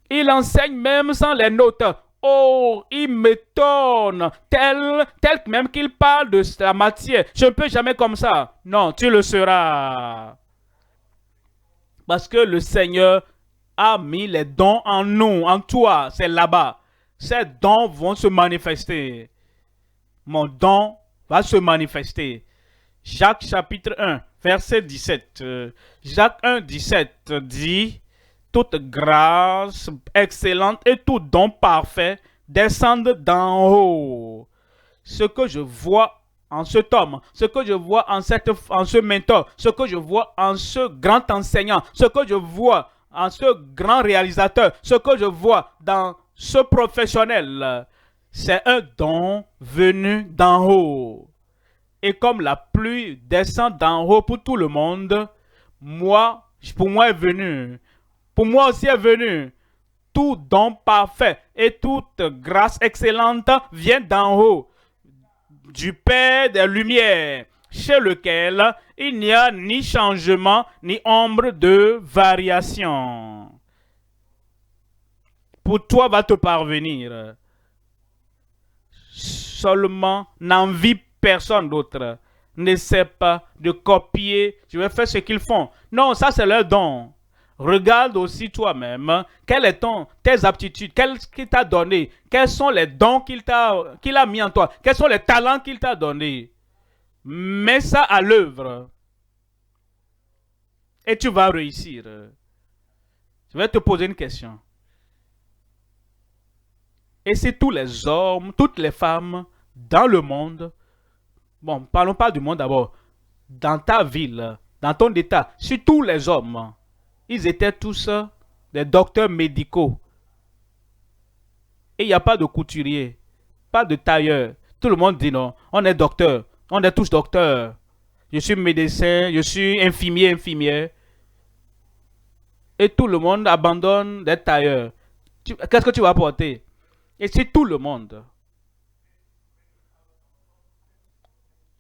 Il enseigne même sans les notes. Oh, il m'étonne, tel même qu'il parle de la matière. Je ne peux jamais comme ça. Non, tu le seras. Parce que le Seigneur a mis les dons en nous, en toi. C'est là-bas. Ces dons vont se manifester. Mon don va se manifester. Jacques chapitre 1, verset 17. Jacques 1, 17 dit, toute grâce excellente et tout don parfait descendent d'en haut. Ce que je vois en cet homme, ce que je vois en ce mentor, ce que je vois en ce grand enseignant, ce que je vois en ce grand réalisateur, ce que je vois dans ce professionnel, c'est un don venu d'en haut. Et comme la pluie descend d'en haut pour tout le monde, pour moi est venu. Pour moi aussi est venu. Tout don parfait et toute grâce excellente vient d'en haut, du Père des Lumières, chez lequel il n'y a ni changement, ni ombre de variation. Pour toi va te parvenir. Seulement, n'envie personne d'autre. N'essaie pas de copier. Je vais faire ce qu'ils font. Non, ça c'est leur don. Regarde aussi toi-même. Quelles sont tes aptitudes? Qu'est-ce qu'il t'a donné? Quels sont les dons qu'il a mis en toi? Quels sont les talents qu'il t'a donnés? Mets ça à l'œuvre. Et tu vas réussir. Je vais te poser une question. Et si tous les hommes, toutes les femmes dans le monde, bon, parlons pas du monde d'abord, dans ta ville, dans ton état, si tous les hommes, ils étaient tous des docteurs médicaux, et il n'y a pas de couturier, pas de tailleur, tout le monde dit non, on est docteur, on est tous docteurs, je suis médecin, je suis infirmière, et tout le monde abandonne d'être tailleur. Qu'est-ce que tu vas apporter? Et si tout le monde,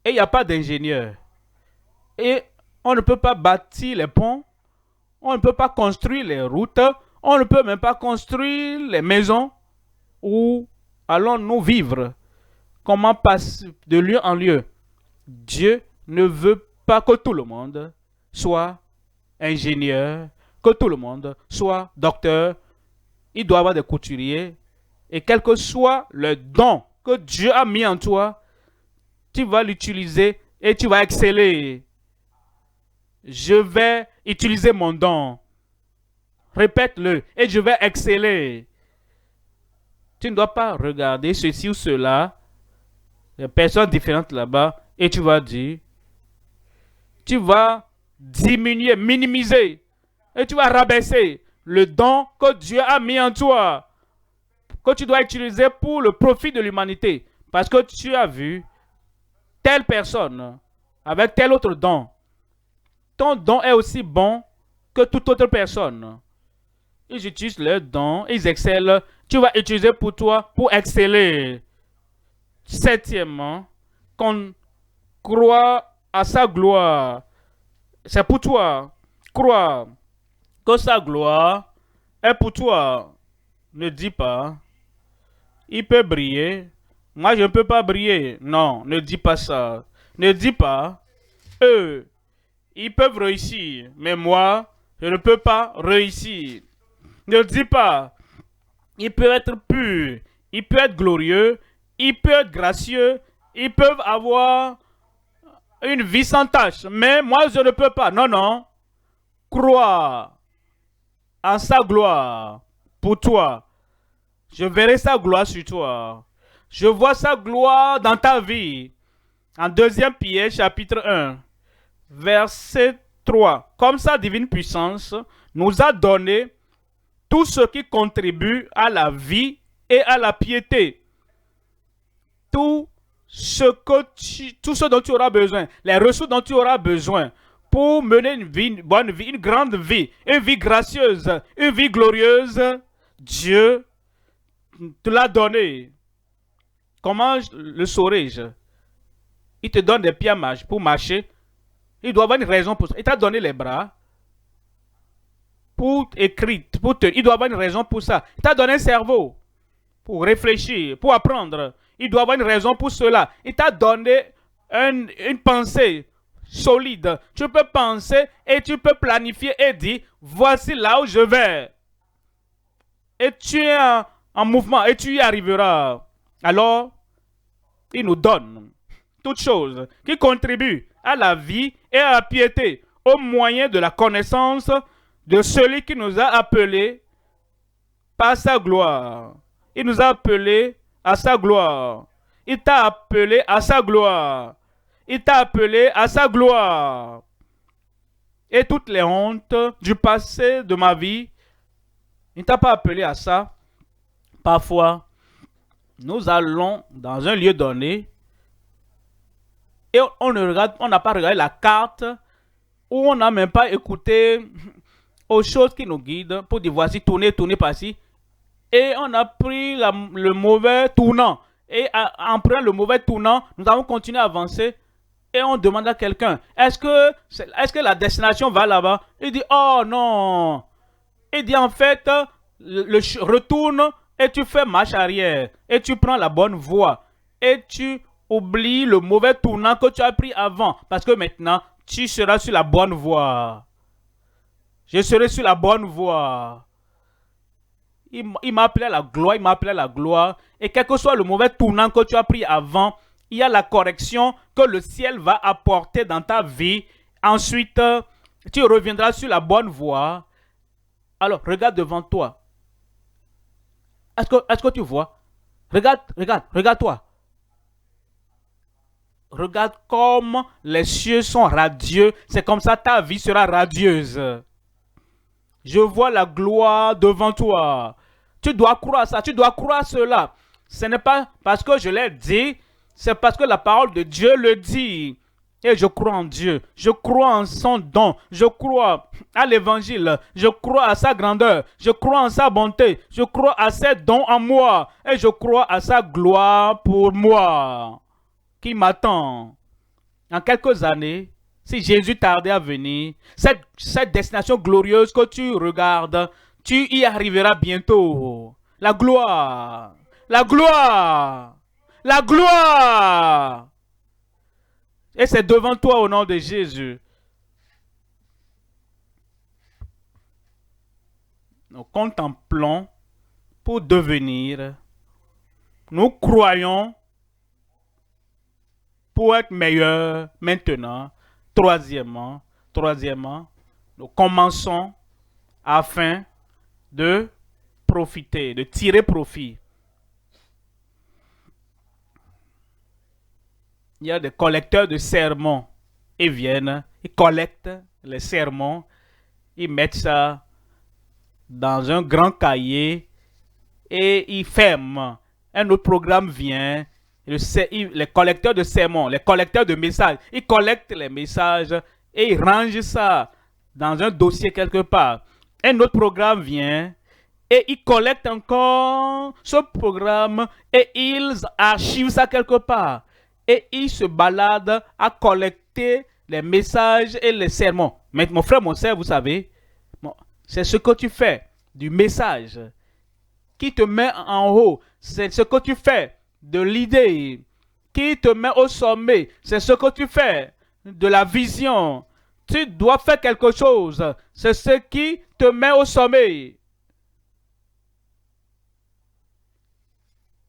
et il n'y a pas d'ingénieur, et on ne peut pas bâtir les ponts, on ne peut pas construire les routes, on ne peut même pas construire les maisons, où allons-nous vivre? Comment passer de lieu en lieu? Dieu ne veut pas que tout le monde soit ingénieur, que tout le monde soit docteur. Il doit y avoir des couturiers. Et quel que soit le don que Dieu a mis en toi, tu vas l'utiliser et tu vas exceller. Je vais utiliser mon don. Répète-le et je vais exceller. Tu ne dois pas regarder ceci ou cela, les personnes différentes là-bas, et tu vas dire, tu vas diminuer, minimiser, et tu vas rabaisser le don que Dieu a mis en toi, que tu dois utiliser pour le profit de l'humanité. Parce que tu as vu telle personne avec tel autre don. Ton don est aussi bon que toute autre personne. Ils utilisent leur don, ils excellent. Tu vas utiliser pour toi pour exceller. Septièmement, qu'on croit à sa gloire. C'est pour toi. Crois que sa gloire est pour toi. Ne dis pas, il peut briller. Moi, je ne peux pas briller. Non, ne dis pas ça. Ne dis pas, eux, ils peuvent réussir, mais moi, je ne peux pas réussir. Ne dis pas, il peut être pur, il peut être glorieux, il peut être gracieux, ils peuvent avoir une vie sans tâche, mais moi, je ne peux pas. Non, non. Crois en sa gloire pour toi. Je verrai sa gloire sur toi. Je vois sa gloire dans ta vie. En 2 Pierre, chapitre 1, verset 3. Comme sa divine puissance nous a donné tout ce qui contribue à la vie et à la piété. Tout ce dont tu auras besoin, les ressources dont tu auras besoin pour mener une vie, une bonne vie, une grande vie, une vie gracieuse, une vie glorieuse, Dieu te l'a donné. Comment le saurais-je? Il te donne des pieds pour marcher. Il doit avoir une raison pour ça. Il t'a donné les bras pour écrire, il doit avoir une raison pour ça. Il t'a donné un cerveau pour réfléchir, pour apprendre. Il doit avoir une raison pour cela. Il t'a donné une pensée solide. Tu peux penser et tu peux planifier et dire, voici là où je vais. Et tu es en mouvement et tu y arriveras. Alors, il nous donne toutes choses qui contribuent à la vie et à la piété au moyen de la connaissance de celui qui nous a appelés par sa gloire. Il nous a appelés à sa gloire. Il t'a appelé à sa gloire. Il t'a appelé à sa gloire. Et toutes les hontes du passé de ma vie, il ne t'a pas appelé à ça. Parfois, nous allons dans un lieu donné et on n'a pas regardé la carte ou on n'a même pas écouté aux choses qui nous guident pour dire voici, tourner par-ci. Et on a pris le mauvais tournant. Et en prenant le mauvais tournant, nous avons continué à avancer. Et on demande à quelqu'un, est-ce que la destination va là-bas? Il dit, oh non. Il dit, en fait, retourne et tu fais marche arrière. Et tu prends la bonne voie. Et tu oublies le mauvais tournant que tu as pris avant. Parce que maintenant, tu seras sur la bonne voie. Je serai sur la bonne voie. Il m'a appelé à la gloire, il m'a appelé à la gloire. Et quel que soit le mauvais tournant que tu as pris avant, il y a la correction que le ciel va apporter dans ta vie. Ensuite, tu reviendras sur la bonne voie. Alors, regarde devant toi. Est-ce que tu vois? Regarde-toi. Regarde comme les cieux sont radieux. C'est comme ça ta vie sera radieuse. Je vois la gloire devant toi. Tu dois croire ça, tu dois croire cela. Ce n'est pas parce que je l'ai dit, c'est parce que la parole de Dieu le dit. Et je crois en Dieu, je crois en son don, je crois à l'évangile, je crois à sa grandeur, je crois en sa bonté, je crois à ses dons en moi et je crois à sa gloire pour moi qui m'attend. En quelques années, si Jésus tardait à venir, cette destination glorieuse que tu regardes, tu y arriveras bientôt. La gloire, la gloire, la gloire. Et c'est devant toi au nom de Jésus. Nous contemplons pour devenir nous croyons pour être meilleurs maintenant. Troisièmement, nous commençons afin de profiter, de tirer profit. Il y a des collecteurs de sermons. Ils viennent, ils collectent les sermons, ils mettent ça dans un grand cahier et ils ferment. Un autre programme vient, les collecteurs de sermons, les collecteurs de messages, ils collectent les messages et ils rangent ça dans un dossier quelque part. Un autre programme vient et ils collectent encore ce programme et ils archivent ça quelque part. Et ils se baladent à collecter les messages et les sermons. Mais mon frère, mon sœur, vous savez, c'est ce que tu fais du message qui te met en haut. C'est ce que tu fais de l'idée qui te met au sommet. C'est ce que tu fais de la vision. Tu dois faire quelque chose. C'est ce qui te met au sommet.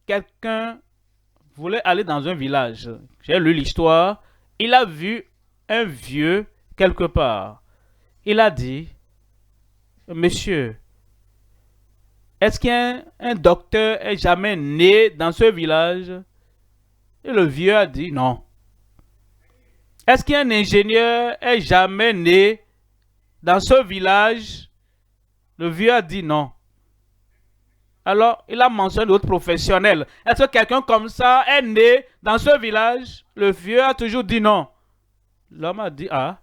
Quelqu'un voulait aller dans un village. J'ai lu l'histoire. Il a vu un vieux quelque part. Il a dit, monsieur, est-ce qu'un docteur est jamais né dans ce village? Et le vieux a dit non. Est-ce qu'un ingénieur est jamais né dans ce village? Le vieux a dit non. Alors, il a mentionné d'autres professionnels. Est-ce que quelqu'un comme ça est né dans ce village? Le vieux a toujours dit non. L'homme a dit, ah,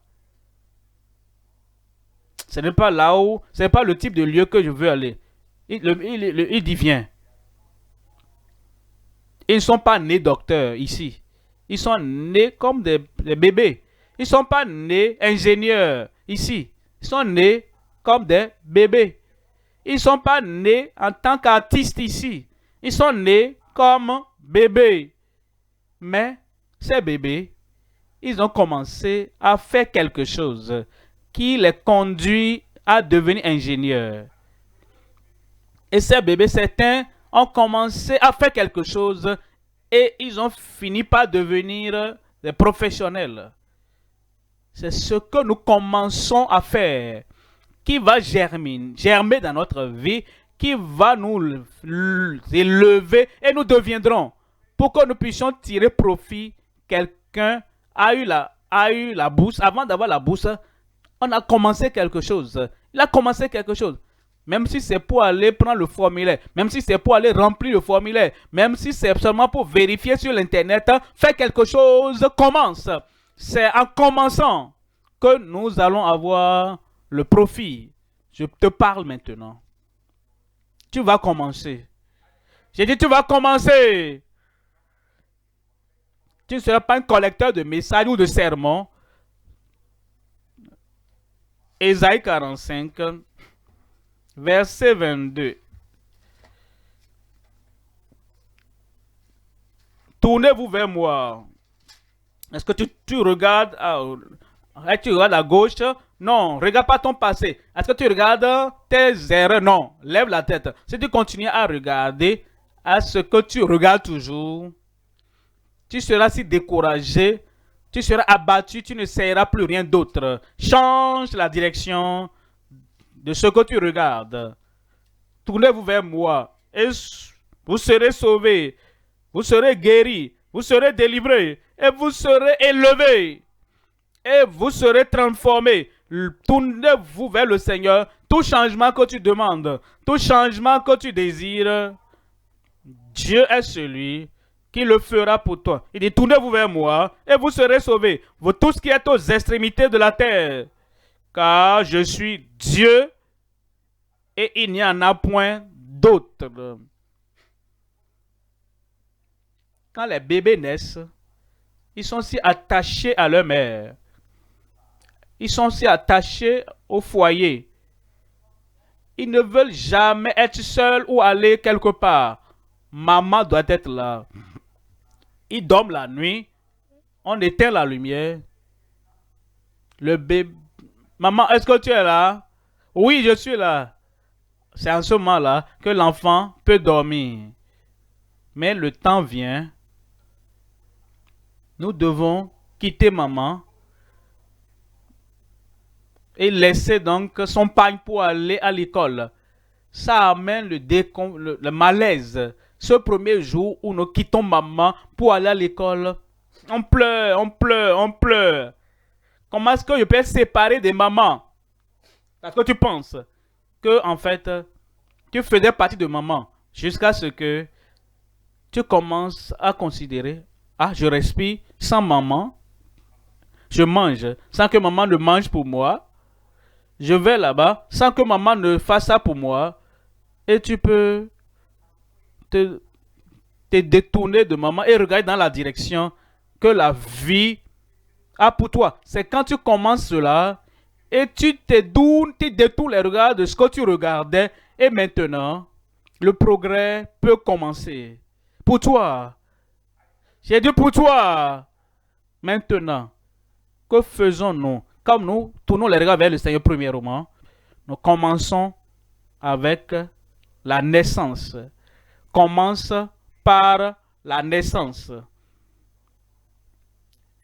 ce n'est pas là où, ce n'est pas le type de lieu que je veux aller. Il dit, viens. Ils ne sont pas nés docteurs ici. Ils sont nés comme des bébés. Ils ne sont pas nés ingénieurs ici. Ils sont nés comme des bébés. Ils ne sont pas nés en tant qu'artistes ici. Ils sont nés comme bébés. Mais ces bébés, ils ont commencé à faire quelque chose qui les conduit à devenir ingénieurs. Et ces bébés, certains ont commencé à faire quelque chose et ils ont fini par devenir des professionnels. C'est ce que nous commençons à faire qui va germer dans notre vie, qui va nous élever et nous deviendrons. Pour que nous puissions tirer profit, quelqu'un a eu la bourse. Avant d'avoir la bourse, on a commencé quelque chose. Il a commencé quelque chose. Même si c'est pour aller prendre le formulaire, même si c'est pour aller remplir le formulaire, même si c'est seulement pour vérifier sur l'internet, faire quelque chose, commence. C'est en commençant que nous allons avoir le profit. Je te parle maintenant. Tu vas commencer. J'ai dit tu vas commencer. Tu ne seras pas un collecteur de messages ou de sermons. Ésaïe 45, verset 22. Tournez-vous vers moi. Est-ce que tu regardes à gauche? Non, regarde pas ton passé. Est-ce que tu regardes tes erreurs? Non, lève la tête. Si tu continues à regarder à ce que tu regardes toujours, tu seras si découragé, tu seras abattu, tu ne seras plus rien d'autre. Change la direction de ce que tu regardes. Tournez-vous vers moi et vous serez sauvés, vous serez guéris, vous serez délivrés et vous serez élevés et vous serez transformés. Tournez-vous vers le Seigneur. Tout changement que tu demandes, tout changement que tu désires, Dieu est celui qui le fera pour toi. Il dit, tournez-vous vers moi et vous serez sauvés, vous tous qui êtes aux extrémités de la terre. Car je suis Dieu et il n'y en a point d'autre. Quand les bébés naissent, ils sont si attachés à leur mère. Ils sont si attachés au foyer. Ils ne veulent jamais être seuls ou aller quelque part. Maman doit être là. Ils dorment la nuit. On éteint la lumière. Le bébé. Maman, est-ce que tu es là? Oui, je suis là. C'est en ce moment-là que l'enfant peut dormir. Mais le temps vient, nous devons quitter maman et laisser donc son pagne pour aller à l'école. Ça amène le malaise. Ce premier jour où nous quittons maman pour aller à l'école, on pleure, on pleure, on pleure. Comment est-ce que je peux être séparé de maman? Parce que tu penses que, en fait, tu faisais partie de maman jusqu'à ce que tu commences à considérer, ah, je respire sans maman, je mange sans que maman ne mange pour moi, je vais là-bas sans que maman ne fasse ça pour moi, et tu peux te, te détourner de maman et regarder dans la direction que la vie a pour toi. C'est quand tu commences cela et tu détournes les regards de ce que tu regardais, et maintenant, le progrès peut commencer. Pour toi, j'ai dit pour toi. Maintenant, que faisons-nous? Comme nous tournons les regards vers le Seigneur premièrement, nous commençons avec la naissance. Commence par la naissance.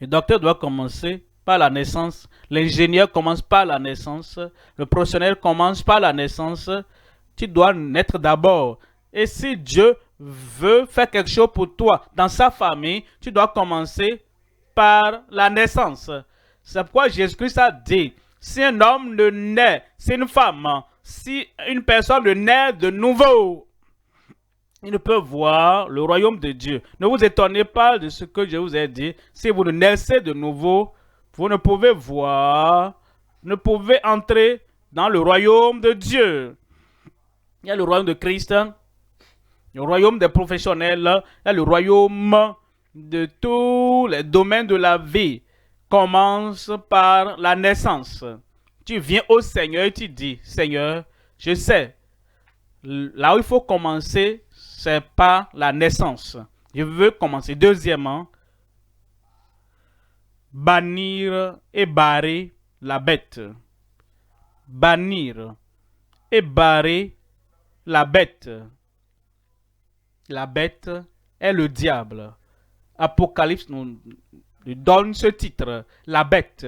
Le docteur doit commencer par la naissance. L'ingénieur commence par la naissance. Le professionnel commence par la naissance. Tu dois naître d'abord. Et si Dieu veut faire quelque chose pour toi dans sa famille, tu dois commencer par la naissance. C'est pourquoi Jésus-Christ a dit, si un homme ne naît, si une femme, si une personne ne naît de nouveau, il ne peut voir le royaume de Dieu. Ne vous étonnez pas de ce que je vous ai dit. Si vous ne naissez de nouveau, vous ne pouvez voir, ne pouvez entrer dans le royaume de Dieu. Il y a le royaume de Christ, le royaume des professionnels, il y a le royaume de tous les domaines de la vie. Commence par la naissance. Tu viens au Seigneur et tu dis, Seigneur, je sais, là où il faut commencer, c'est par la naissance. Je veux commencer. Deuxièmement, bannir et barrer la bête. Bannir et barrer la bête. La bête est le diable. Apocalypse nous donne ce titre, la bête.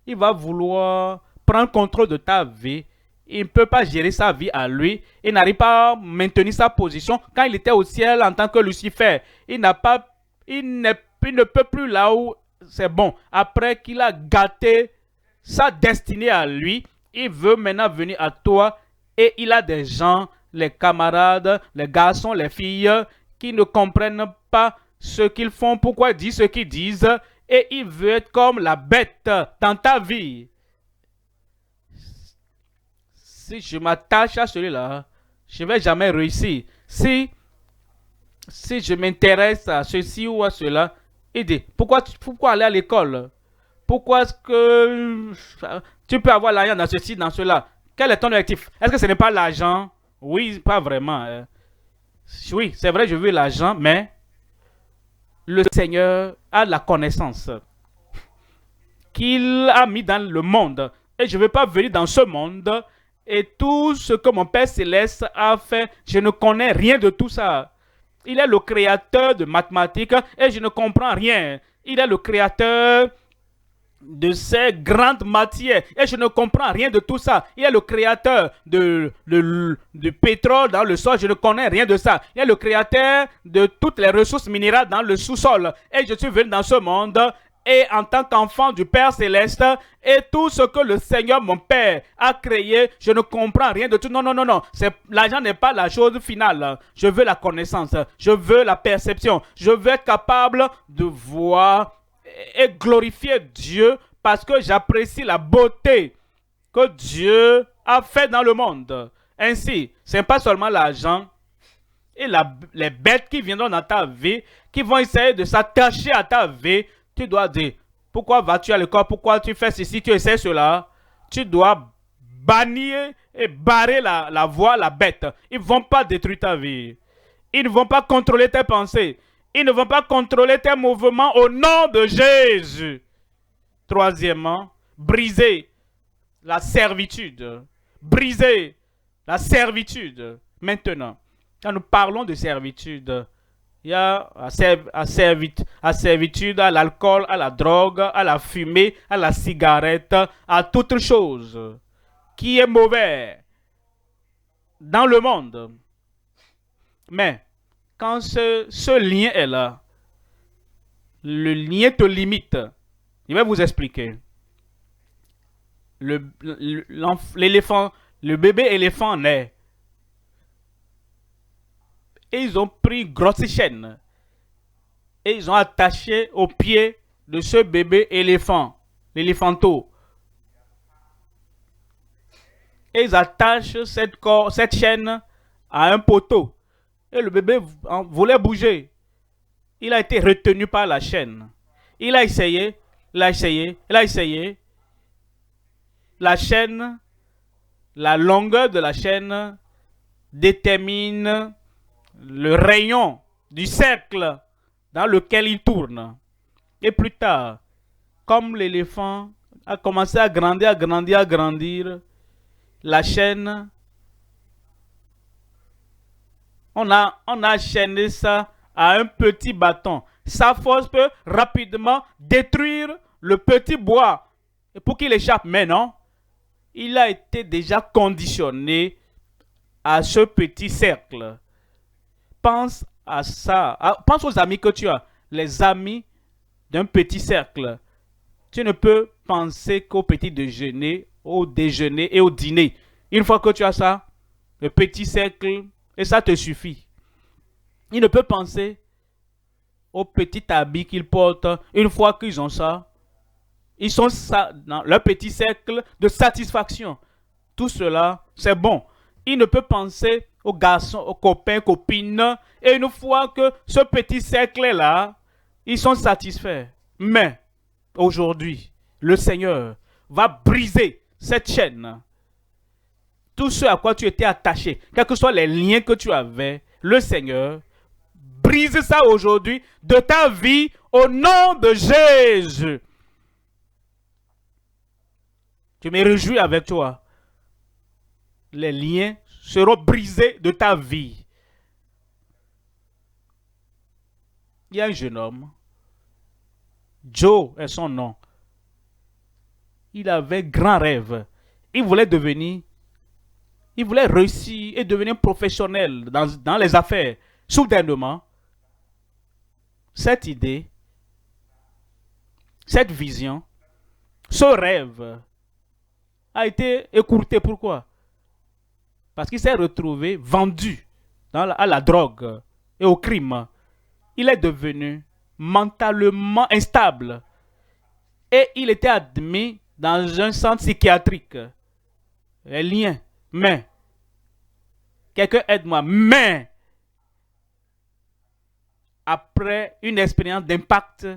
Il va vouloir prendre contrôle de ta vie. Il ne peut pas gérer sa vie à lui. Il n'arrive pas à maintenir sa position. Quand il était au ciel en tant que Lucifer, il ne peut plus là où c'est bon. Après qu'il a gâté sa destinée à lui, il veut maintenant venir à toi. Et il a des gens, les camarades, les garçons, les filles, qui ne comprennent pas ce qu'ils font, pourquoi ils disent ce qu'ils disent. Et il veut être comme la bête dans ta vie. Si je m'attache à celui-là, je ne vais jamais réussir. Si je m'intéresse à ceci ou à cela, il dit, pourquoi aller à l'école? Pourquoi est-ce que tu peux avoir l'argent dans ceci, dans cela? Quel est ton objectif? Est-ce que ce n'est pas l'argent? Oui, pas vraiment. Oui, c'est vrai, je veux l'argent, mais le Seigneur a la connaissance qu'il a mis dans le monde. Et je ne veux pas venir dans ce monde. Et tout ce que mon Père Céleste a fait, je ne connais rien de tout ça. Il est le créateur de mathématiques et je ne comprends rien. Il est le créateur de ces grandes matières et je ne comprends rien de tout ça. Il est le créateur de pétrole dans le sol, je ne connais rien de ça. Il est le créateur de toutes les ressources minérales dans le sous-sol et je suis venu dans ce monde et en tant qu'enfant du Père Céleste et tout ce que le Seigneur mon Père a créé, je ne comprends rien de tout. Non, non, non, non. L'argent n'est pas la chose finale. Je veux la connaissance, je veux la perception, je veux être capable de voir et glorifier Dieu parce que j'apprécie la beauté que Dieu a fait dans le monde. Ainsi, ce n'est pas seulement l'argent et les bêtes qui viendront dans ta vie, qui vont essayer de s'attacher à ta vie. Tu dois dire, pourquoi vas-tu à l'école? Pourquoi tu fais ceci? Tu essaies cela? Tu dois bannir et barrer la voie, la bête. Ils ne vont pas détruire ta vie. Ils ne vont pas contrôler tes pensées. Ils ne vont pas contrôler tes mouvements au nom de Jésus. Troisièmement, briser la servitude. Briser la servitude. Maintenant, Quand nous parlons de servitude, il y a à servitude à l'alcool, à la drogue, à la fumée, à la cigarette, à toute chose qui est mauvais dans le monde. Mais quand ce lien est là, le lien te limite. Je vais vous expliquer. L'éléphant, le bébé éléphant naît. Et ils ont pris une grosse chaîne. Et ils ont attaché au pied de ce bébé éléphant, l'éléphanto. Et ils attachent cette chaîne à un poteau. Et le bébé voulait bouger. Il a été retenu par la chaîne. Il a essayé, il a essayé, il a essayé. La chaîne, la longueur de la chaîne détermine le rayon du cercle dans lequel il tourne. Et plus tard, comme l'éléphant a commencé à grandir, à grandir, à grandir, la chaîne, on a chaîné ça à un petit bâton. Sa force peut rapidement détruire le petit bois pour qu'il échappe. Mais non, il a été déjà conditionné à ce petit cercle. Pense à ça. Pense aux amis que tu as. Les amis d'un petit cercle. Tu ne peux penser qu'au petit déjeuner, au déjeuner et au dîner. Une fois que tu as ça, le petit cercle, et ça te suffit. Il ne peut penser au petit habit qu'ils portent. Une fois qu'ils ont ça, ils sont dans leur petit cercle de satisfaction. Tout cela, c'est bon. Il ne peut penser aux garçons, aux copains, copines. Et une fois que ce petit cercle est là, ils sont satisfaits. Mais aujourd'hui, le Seigneur va briser cette chaîne. Tout ce à quoi tu étais attaché, quels que soient les liens que tu avais, le Seigneur brise ça aujourd'hui de ta vie au nom de Jésus. Je me réjouis avec toi. Les liens seront brisés de ta vie. Il y a un jeune homme, Joe est son nom. Il avait grand rêve. Il voulait réussir et devenir professionnel dans les affaires. Soudainement, cette idée, cette vision, ce rêve a été écourté. Pourquoi? Parce qu'il s'est retrouvé vendu à la drogue et au crime. Il est devenu mentalement instable. Et il était admis dans un centre psychiatrique. Les liens. Mais, quelqu'un aide-moi. Mais, après une expérience d'impact,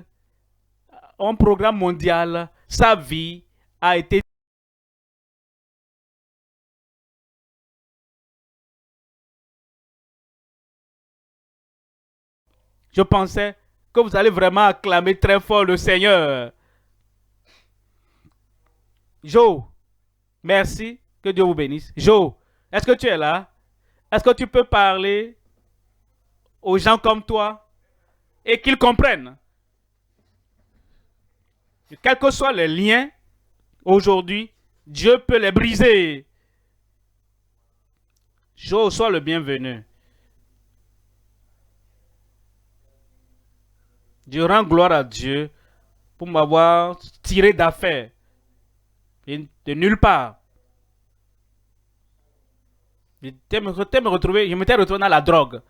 un programme mondial, sa vie a été... Je pensais que vous allez vraiment acclamer très fort le Seigneur. Joe, merci. Que Dieu vous bénisse. Joe, est-ce que tu es là? Est-ce que tu peux parler aux gens comme toi et qu'ils comprennent? Quels que soient les liens, aujourd'hui, Dieu peut les briser. Joe, sois le bienvenu. Je rends gloire à Dieu pour m'avoir tiré d'affaire de nulle part. Je m'étais retrouvé dans la drogue.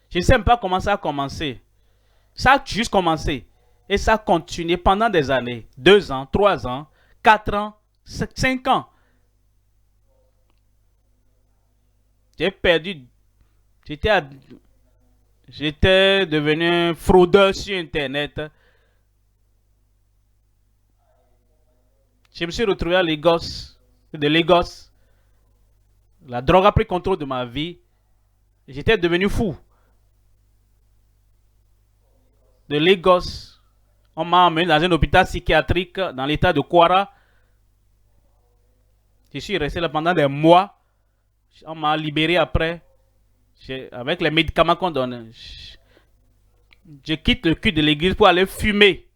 Je ne sais même pas comment ça a commencé. Ça a juste commencé. Et ça a continué pendant des années. 2 ans, 3 ans, 4 ans, 5 ans. J'ai perdu. J'étais devenu un fraudeur sur Internet. Je me suis retrouvé à Lagos. La drogue a pris contrôle de ma vie. J'étais devenu fou. De Lagos, on m'a emmené dans un hôpital psychiatrique dans l'état de Kwara. Je suis resté là pendant des mois. On m'a libéré après. Avec les médicaments qu'on donne, je quitte le cul de l'église pour aller fumer.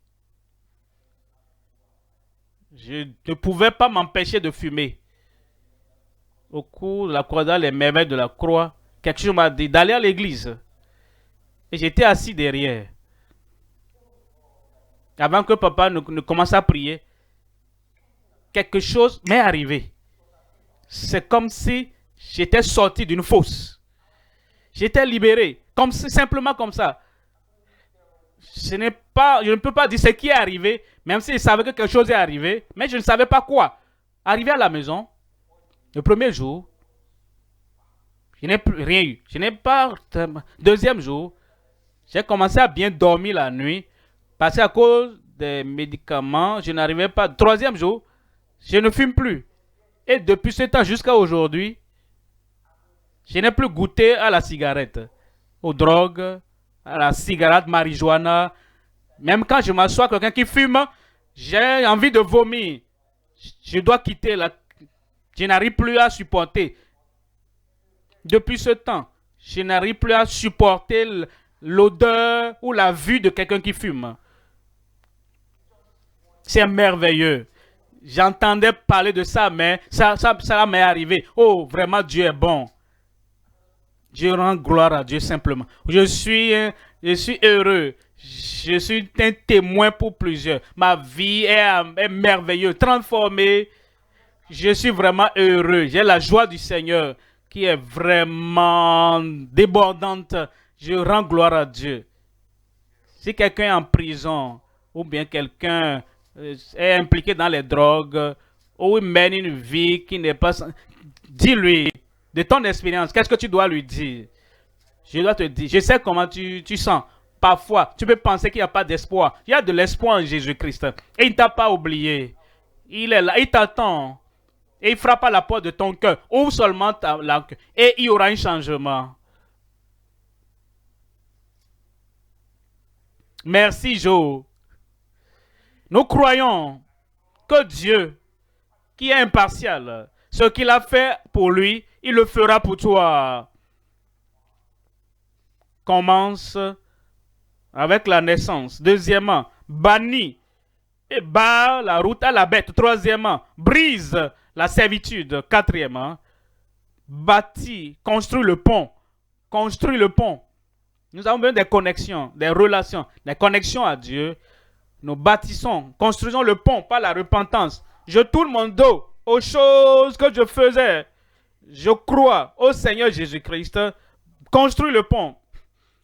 Je ne pouvais pas m'empêcher de fumer. Au cours de la croisade, les merveilles de la croix, quelque chose m'a dit d'aller à l'église. Et j'étais assis derrière. Avant que papa ne commence à prier, quelque chose m'est arrivé. C'est comme si j'étais sorti d'une fosse. J'étais libéré, comme si, simplement comme ça. Je ne peux pas dire ce qui est arrivé, même si je savais que quelque chose est arrivé, mais je ne savais pas quoi. Arrivé à la maison, le premier jour, je n'ai plus rien eu. Je n'ai pas. Deuxième jour, j'ai commencé à bien dormir la nuit, parce qu'à cause des médicaments, je n'arrivais pas. Troisième jour, je ne fume plus. Et depuis ce temps jusqu'à aujourd'hui, je n'ai plus goûté à la cigarette, aux drogues, à la cigarette marijuana. Même quand je m'assois, quelqu'un qui fume, j'ai envie de vomir. Je dois quitter la... Je n'arrive plus à supporter. Depuis ce temps, je n'arrive plus à supporter l'odeur ou la vue de quelqu'un qui fume. C'est merveilleux. J'entendais parler de ça, mais ça m'est arrivé. Oh, vraiment, Dieu est bon. Je rends gloire à Dieu simplement. Je suis heureux. Je suis un témoin pour plusieurs. Ma vie est merveilleuse, transformée. Je suis vraiment heureux. J'ai la joie du Seigneur qui est vraiment débordante. Je rends gloire à Dieu. Si quelqu'un est en prison ou bien quelqu'un est impliqué dans les drogues ou mène une vie qui n'est pas... Dis-lui, de ton expérience, qu'est-ce que tu dois lui dire? Je dois te dire, je sais comment tu sens. Parfois, tu peux penser qu'il n'y a pas d'espoir. Il y a de l'espoir en Jésus-Christ. Et il ne t'a pas oublié. Il est là, il t'attend. Et il frappe à la porte de ton cœur. Ouvre seulement la cœur. Et il y aura un changement. Merci, Joe. Nous croyons que Dieu, qui est impartial, ce qu'il a fait pour lui, il le fera pour toi. Commence avec la naissance. Deuxièmement, bannis et barre la route à la bête. Troisièmement, brise la servitude. Quatrièmement, bâtis, construis le pont. Construis le pont. Nous avons besoin des connexions, des relations, des connexions à Dieu. Nous bâtissons, construisons le pont par la repentance. Je tourne mon dos aux choses que je faisais. Je crois au Seigneur Jésus-Christ. Construis le pont.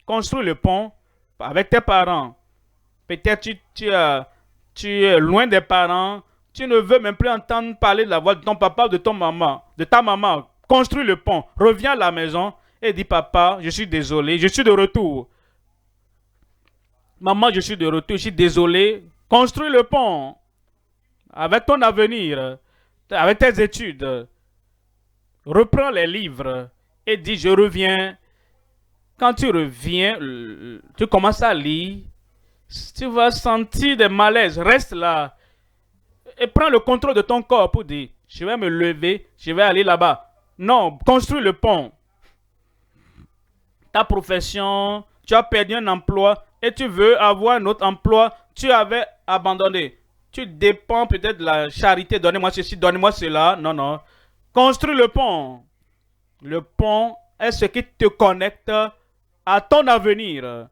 Construis le pont avec tes parents. Peut-être tu es loin des parents. Tu ne veux même plus entendre parler de la voix de ton papa ou de ton maman, de ta maman. Construis le pont. Reviens à la maison et dis papa, je suis désolé, je suis de retour. Maman, je suis de retour, je suis désolé. Construis le pont avec ton avenir, avec tes études. Reprends les livres et dis je reviens. Quand tu reviens, tu commences à lire, tu vas sentir des malaises. Reste là et prends le contrôle de ton corps pour dire je vais me lever, je vais aller là-bas. Non, construis le pont. Ta profession, tu as perdu un emploi et tu veux avoir un autre emploi, tu avais abandonné. Tu dépends peut-être de la charité, donnez-moi ceci, donnez-moi cela. Non, non. Construis le pont. Le pont est ce qui te connecte à ton avenir.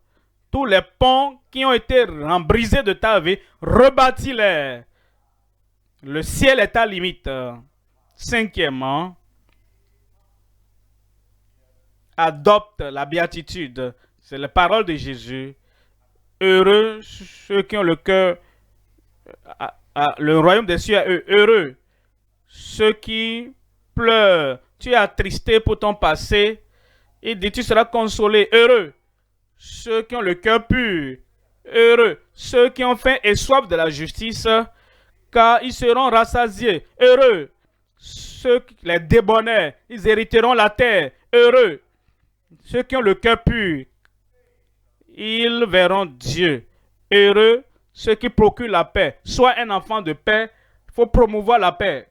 Tous les ponts qui ont été brisés de ta vie, rebâtis-les. Le ciel est ta limite. Cinquièmement, adopte la béatitude. C'est la parole de Jésus. Heureux ceux qui ont le cœur, le royaume des cieux est eux. Heureux ceux qui pleurent. Tu es attristé pour ton passé. Il dit tu seras consolé. Heureux ceux qui ont le cœur pur. Heureux ceux qui ont faim et soif de la justice, car ils seront rassasiés. Heureux ceux qui les débonnaires, ils hériteront la terre. Heureux ceux qui ont le cœur pur, ils verront Dieu. Heureux ceux qui procurent la paix. Sois un enfant de paix. Il faut promouvoir la paix.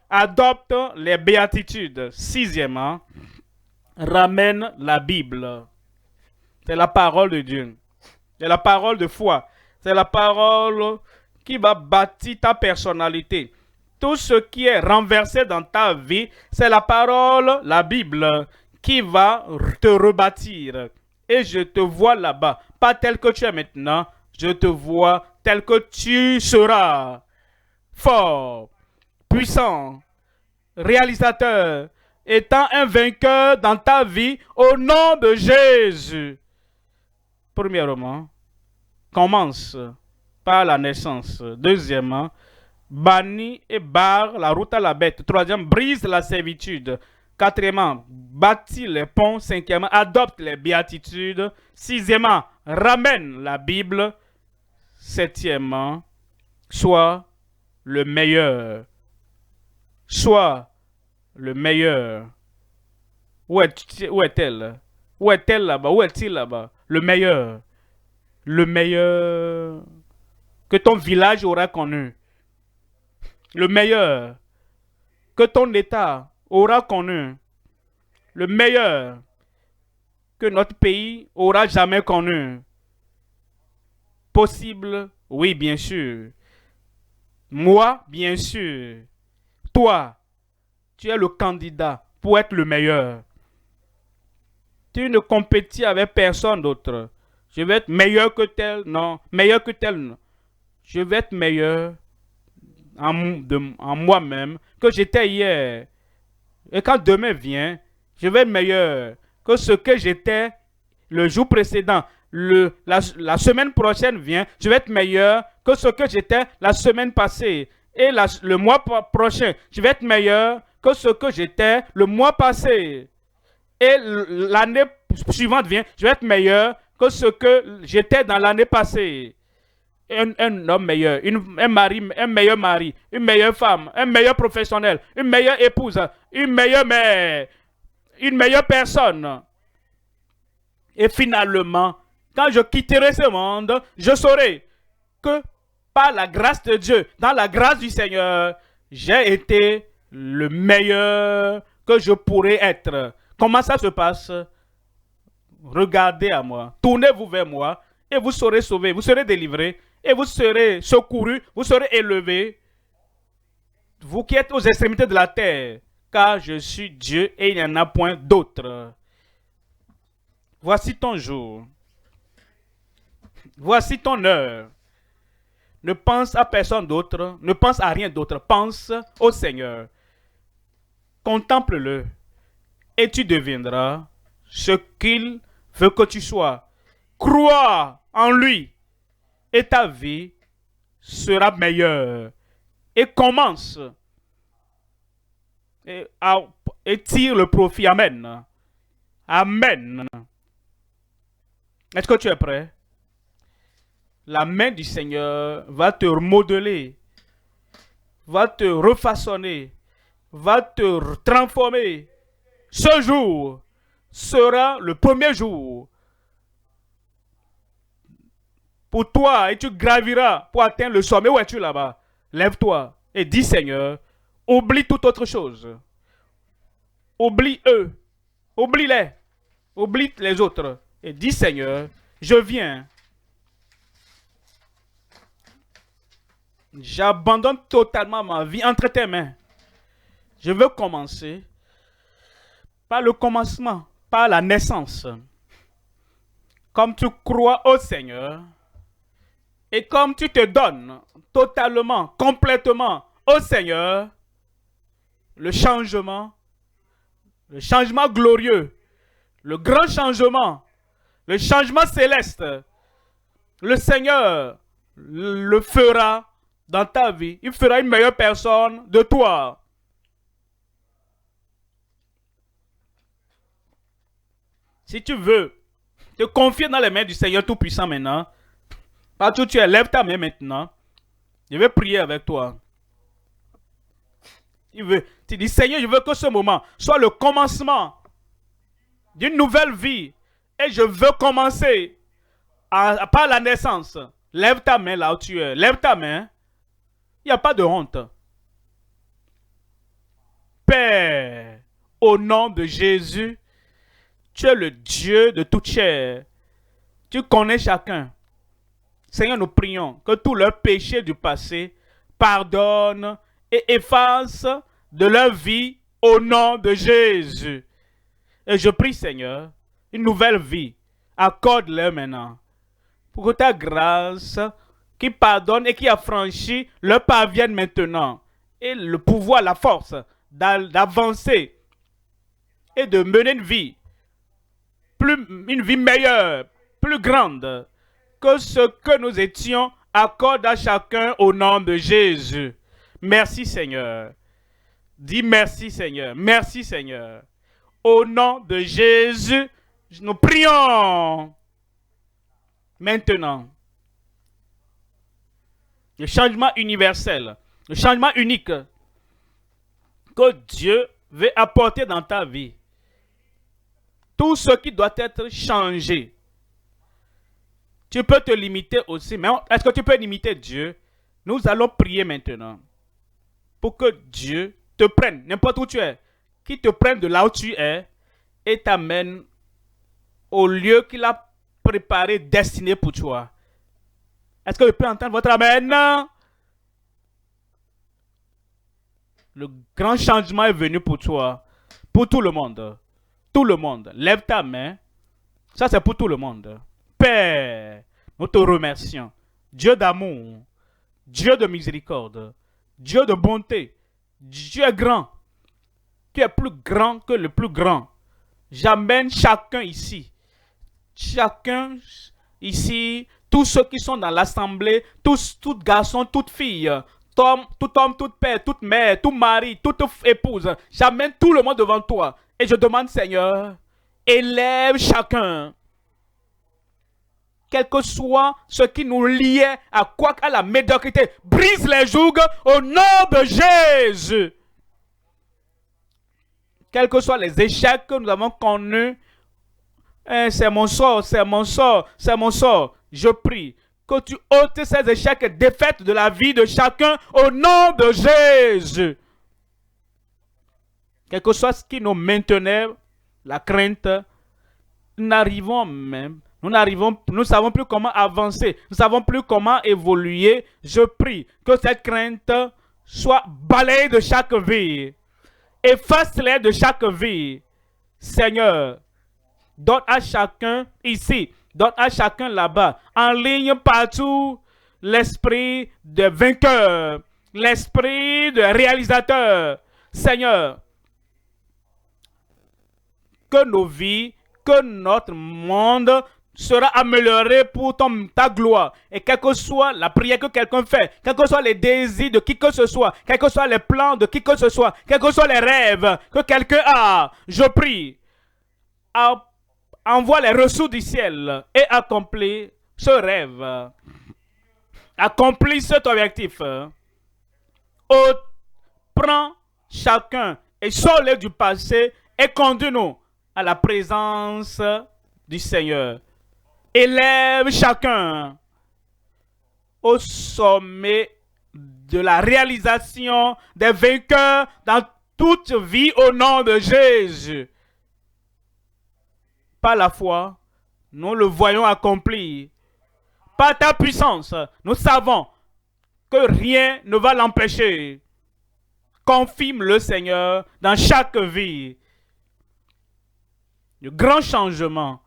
Adopte les béatitudes. Sixièmement, Ramène la Bible. C'est la parole de Dieu. C'est la parole de foi. C'est la parole qui va bâtir ta personnalité. Tout ce qui est renversé dans ta vie, c'est la parole, la Bible, qui va te rebâtir. Et je te vois là-bas, pas tel que tu es maintenant, je te vois tel que tu seras. Fort, puissant, réalisateur, étant un vainqueur dans ta vie au nom de Jésus. Premièrement, commence par la naissance. Deuxièmement, bannis et barre la route à la bête. Troisièmement, brise la servitude. Quatrièmement, bâtis les ponts. Cinquièmement, adopte les béatitudes. Sixièmement, ramène la Bible. Septièmement, sois le meilleur. Sois le meilleur. Où est-elle? Où est-elle là-bas? Où est-il là-bas? Le meilleur. Le meilleur que ton village aura connu. Le meilleur que ton État aura connu. Le meilleur que notre pays aura jamais connu. Possible? Oui, bien sûr. Moi, bien sûr. Toi, tu es le candidat pour être le meilleur. Tu ne compétis avec personne d'autre. Je vais être meilleur que tel, non. Meilleur que tel, non. Je vais être meilleur en moi-même que j'étais hier. Et quand demain vient, je vais être meilleur que ce que j'étais le jour précédent. La semaine prochaine vient, je vais être meilleur que ce que j'étais la semaine passée. Et le mois prochain, je vais être meilleur que ce que j'étais le mois passé. Et l'année suivante vient, je vais être meilleur que ce que j'étais dans l'année passée. Un homme meilleur, un meilleur mari, une meilleure femme, un meilleur professionnel, une meilleure épouse, une meilleure mère, une meilleure personne. Et finalement, quand je quitterai ce monde, je saurai que par la grâce de Dieu, dans la grâce du Seigneur, j'ai été le meilleur que je pourrais être. Comment ça se passe? Regardez à moi, tournez-vous vers moi et vous serez sauvés, vous serez délivrés et vous serez secourus, vous serez élevés. Vous qui êtes aux extrémités de la terre, car je suis Dieu et il n'y en a point d'autre. Voici ton jour. Voici ton heure. Ne pense à personne d'autre, ne pense à rien d'autre. Pense au Seigneur. Contemple-le et tu deviendras ce qu'il veut que tu sois. Crois en lui et ta vie sera meilleure. Et commence et tire le profit. Amen. Amen. Est-ce que tu es prêt? La main du Seigneur va te remodeler, va te refaçonner, va te transformer. Ce jour sera le premier jour pour toi et tu graviras pour atteindre le sommet. Où es-tu là-bas? Lève-toi et dis Seigneur, oublie toute autre chose. Oublie eux, oublie-les, oublie les autres et dis Seigneur, je viens. J'abandonne totalement ma vie entre tes mains. Je veux commencer par le commencement, par la naissance. Comme tu crois au Seigneur et comme tu te donnes totalement, complètement au Seigneur, le changement glorieux, le grand changement, le changement céleste, le Seigneur le fera dans ta vie. Il fera une meilleure personne de toi. Si tu veux te confier dans les mains du Seigneur Tout-Puissant maintenant, partout où tu es, lève ta main maintenant. Je vais prier avec toi. Tu dis, Seigneur, je veux que ce moment soit le commencement d'une nouvelle vie. Et je veux commencer par la naissance. Lève ta main là où tu es. Lève ta main. Il n'y a pas de honte. Père, au nom de Jésus, Tu es le Dieu de toute chair. Tu connais chacun. Seigneur, nous prions que tous leurs péchés du passé pardonnent et effacent de leur vie au nom de Jésus. Et je prie, Seigneur, une nouvelle vie. Accorde-leur maintenant. Pour que ta grâce qui pardonne et qui affranchit leur parvienne maintenant. Et le pouvoir, la force d'avancer et de mener une vie meilleure, plus grande que ce que nous étions, accorde à chacun au nom de Jésus. Merci Seigneur. Dis merci Seigneur. Merci Seigneur. Au nom de Jésus, nous prions. Maintenant, le changement universel, le changement unique que Dieu veut apporter dans ta vie. Tout ce qui doit être changé. Tu peux te limiter aussi, mais est-ce que tu peux limiter Dieu? Nous allons prier maintenant pour que Dieu te prenne, n'importe où tu es, qu'il te prenne de là où tu es et t'amène au lieu qu'il a préparé, destiné pour toi. Est-ce que je peux entendre votre amen? Le grand changement est venu pour toi, pour tout le monde. Tout le monde. Lève ta main. Ça, c'est pour tout le monde. Père, nous te remercions. Dieu d'amour, Dieu de miséricorde, Dieu de bonté. Dieu est grand. Tu es plus grand que le plus grand. J'amène chacun ici. Chacun ici, tous ceux qui sont dans l'assemblée, tous, tout garçon, toute fille, tout homme, toute père, toute mère, tout mari, toute épouse. J'amène tout le monde devant toi. Et je demande, Seigneur, élève chacun. Quel que soit ce qui nous liait à la médiocrité, brise les jougs au nom de Jésus. Quels que soient les échecs que nous avons connus, c'est mon sort, c'est mon sort, c'est mon sort. Je prie que tu ôtes ces échecs et défaites de la vie de chacun au nom de Jésus. Quel que soit ce qui nous maintenait, la crainte, nous savons plus comment avancer, nous savons plus comment évoluer. Je prie que cette crainte soit balayée de chaque vie. Efface-les de chaque vie. Seigneur, donne à chacun ici, donne à chacun là-bas, en ligne partout, l'esprit de vainqueur, l'esprit de réalisateur. Seigneur, que nos vies, que notre monde sera amélioré pour ta gloire. Et quelle que soit la prière que quelqu'un fait, quels que soient les désirs de qui que ce soit, quels que soient les plans de qui que ce soit, quels que soient les rêves que quelqu'un a, je prie, envoie les ressources du ciel et accomplis ce rêve. Accomplis cet objectif. Prends chacun et sors-les du passé et conduis-nous à la présence du Seigneur. Élève chacun au sommet de la réalisation des vainqueurs dans toute vie au nom de Jésus. Par la foi, nous le voyons accompli. Par ta puissance, nous savons que rien ne va l'empêcher. Confirme le Seigneur dans chaque vie. Le grand changement.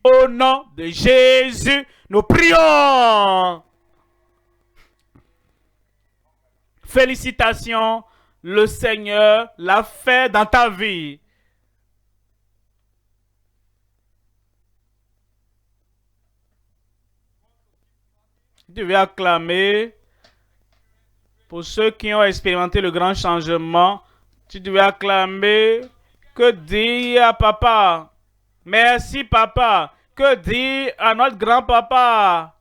Au nom de Jésus, nous prions. Félicitations, le Seigneur l'a fait dans ta vie. Tu devais acclamer pour ceux qui ont expérimenté le grand changement. Tu devais acclamer. Que dire à papa? Merci papa. Que dire à notre grand-papa?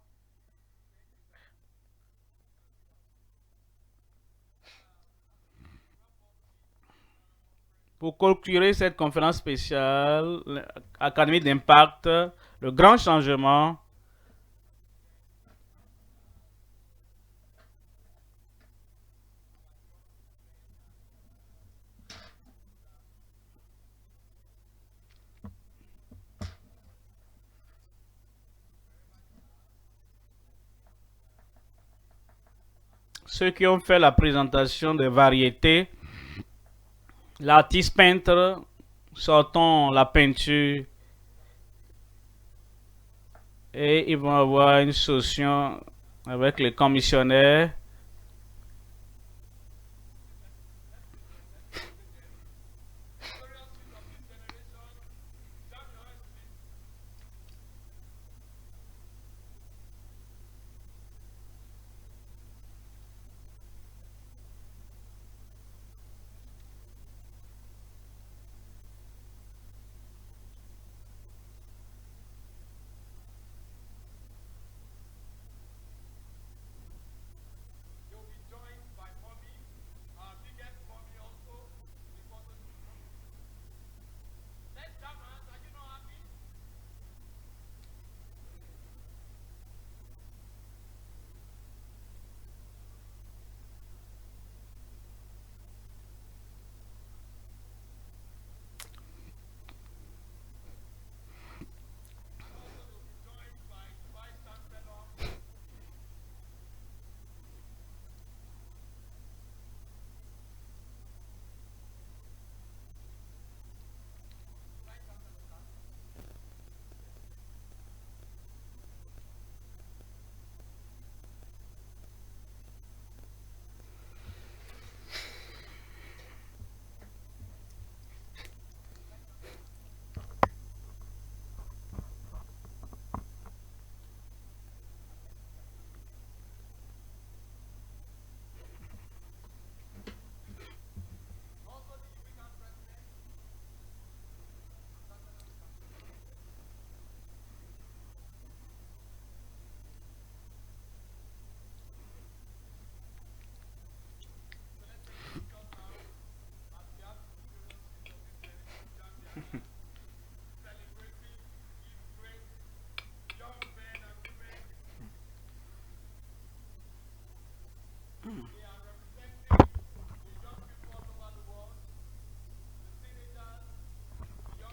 Pour conclure cette conférence spéciale, l'Académie d'Impact, le grand changement, ceux qui ont fait la présentation des variétés. L'artiste peintre, sortons la peinture et ils vont avoir une session avec les commissionnaires.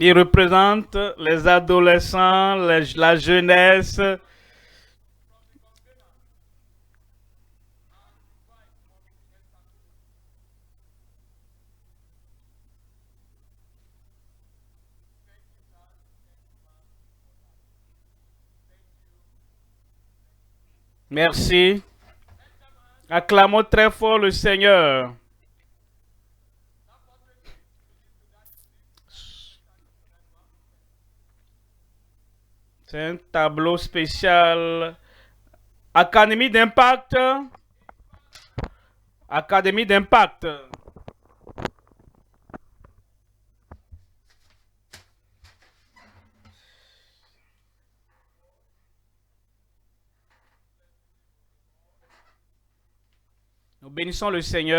Ils représentent les adolescents, la jeunesse. Merci. Acclamons très fort le Seigneur. C'est un tableau spécial. Académie d'impact. Académie d'impact. Nous bénissons le Seigneur.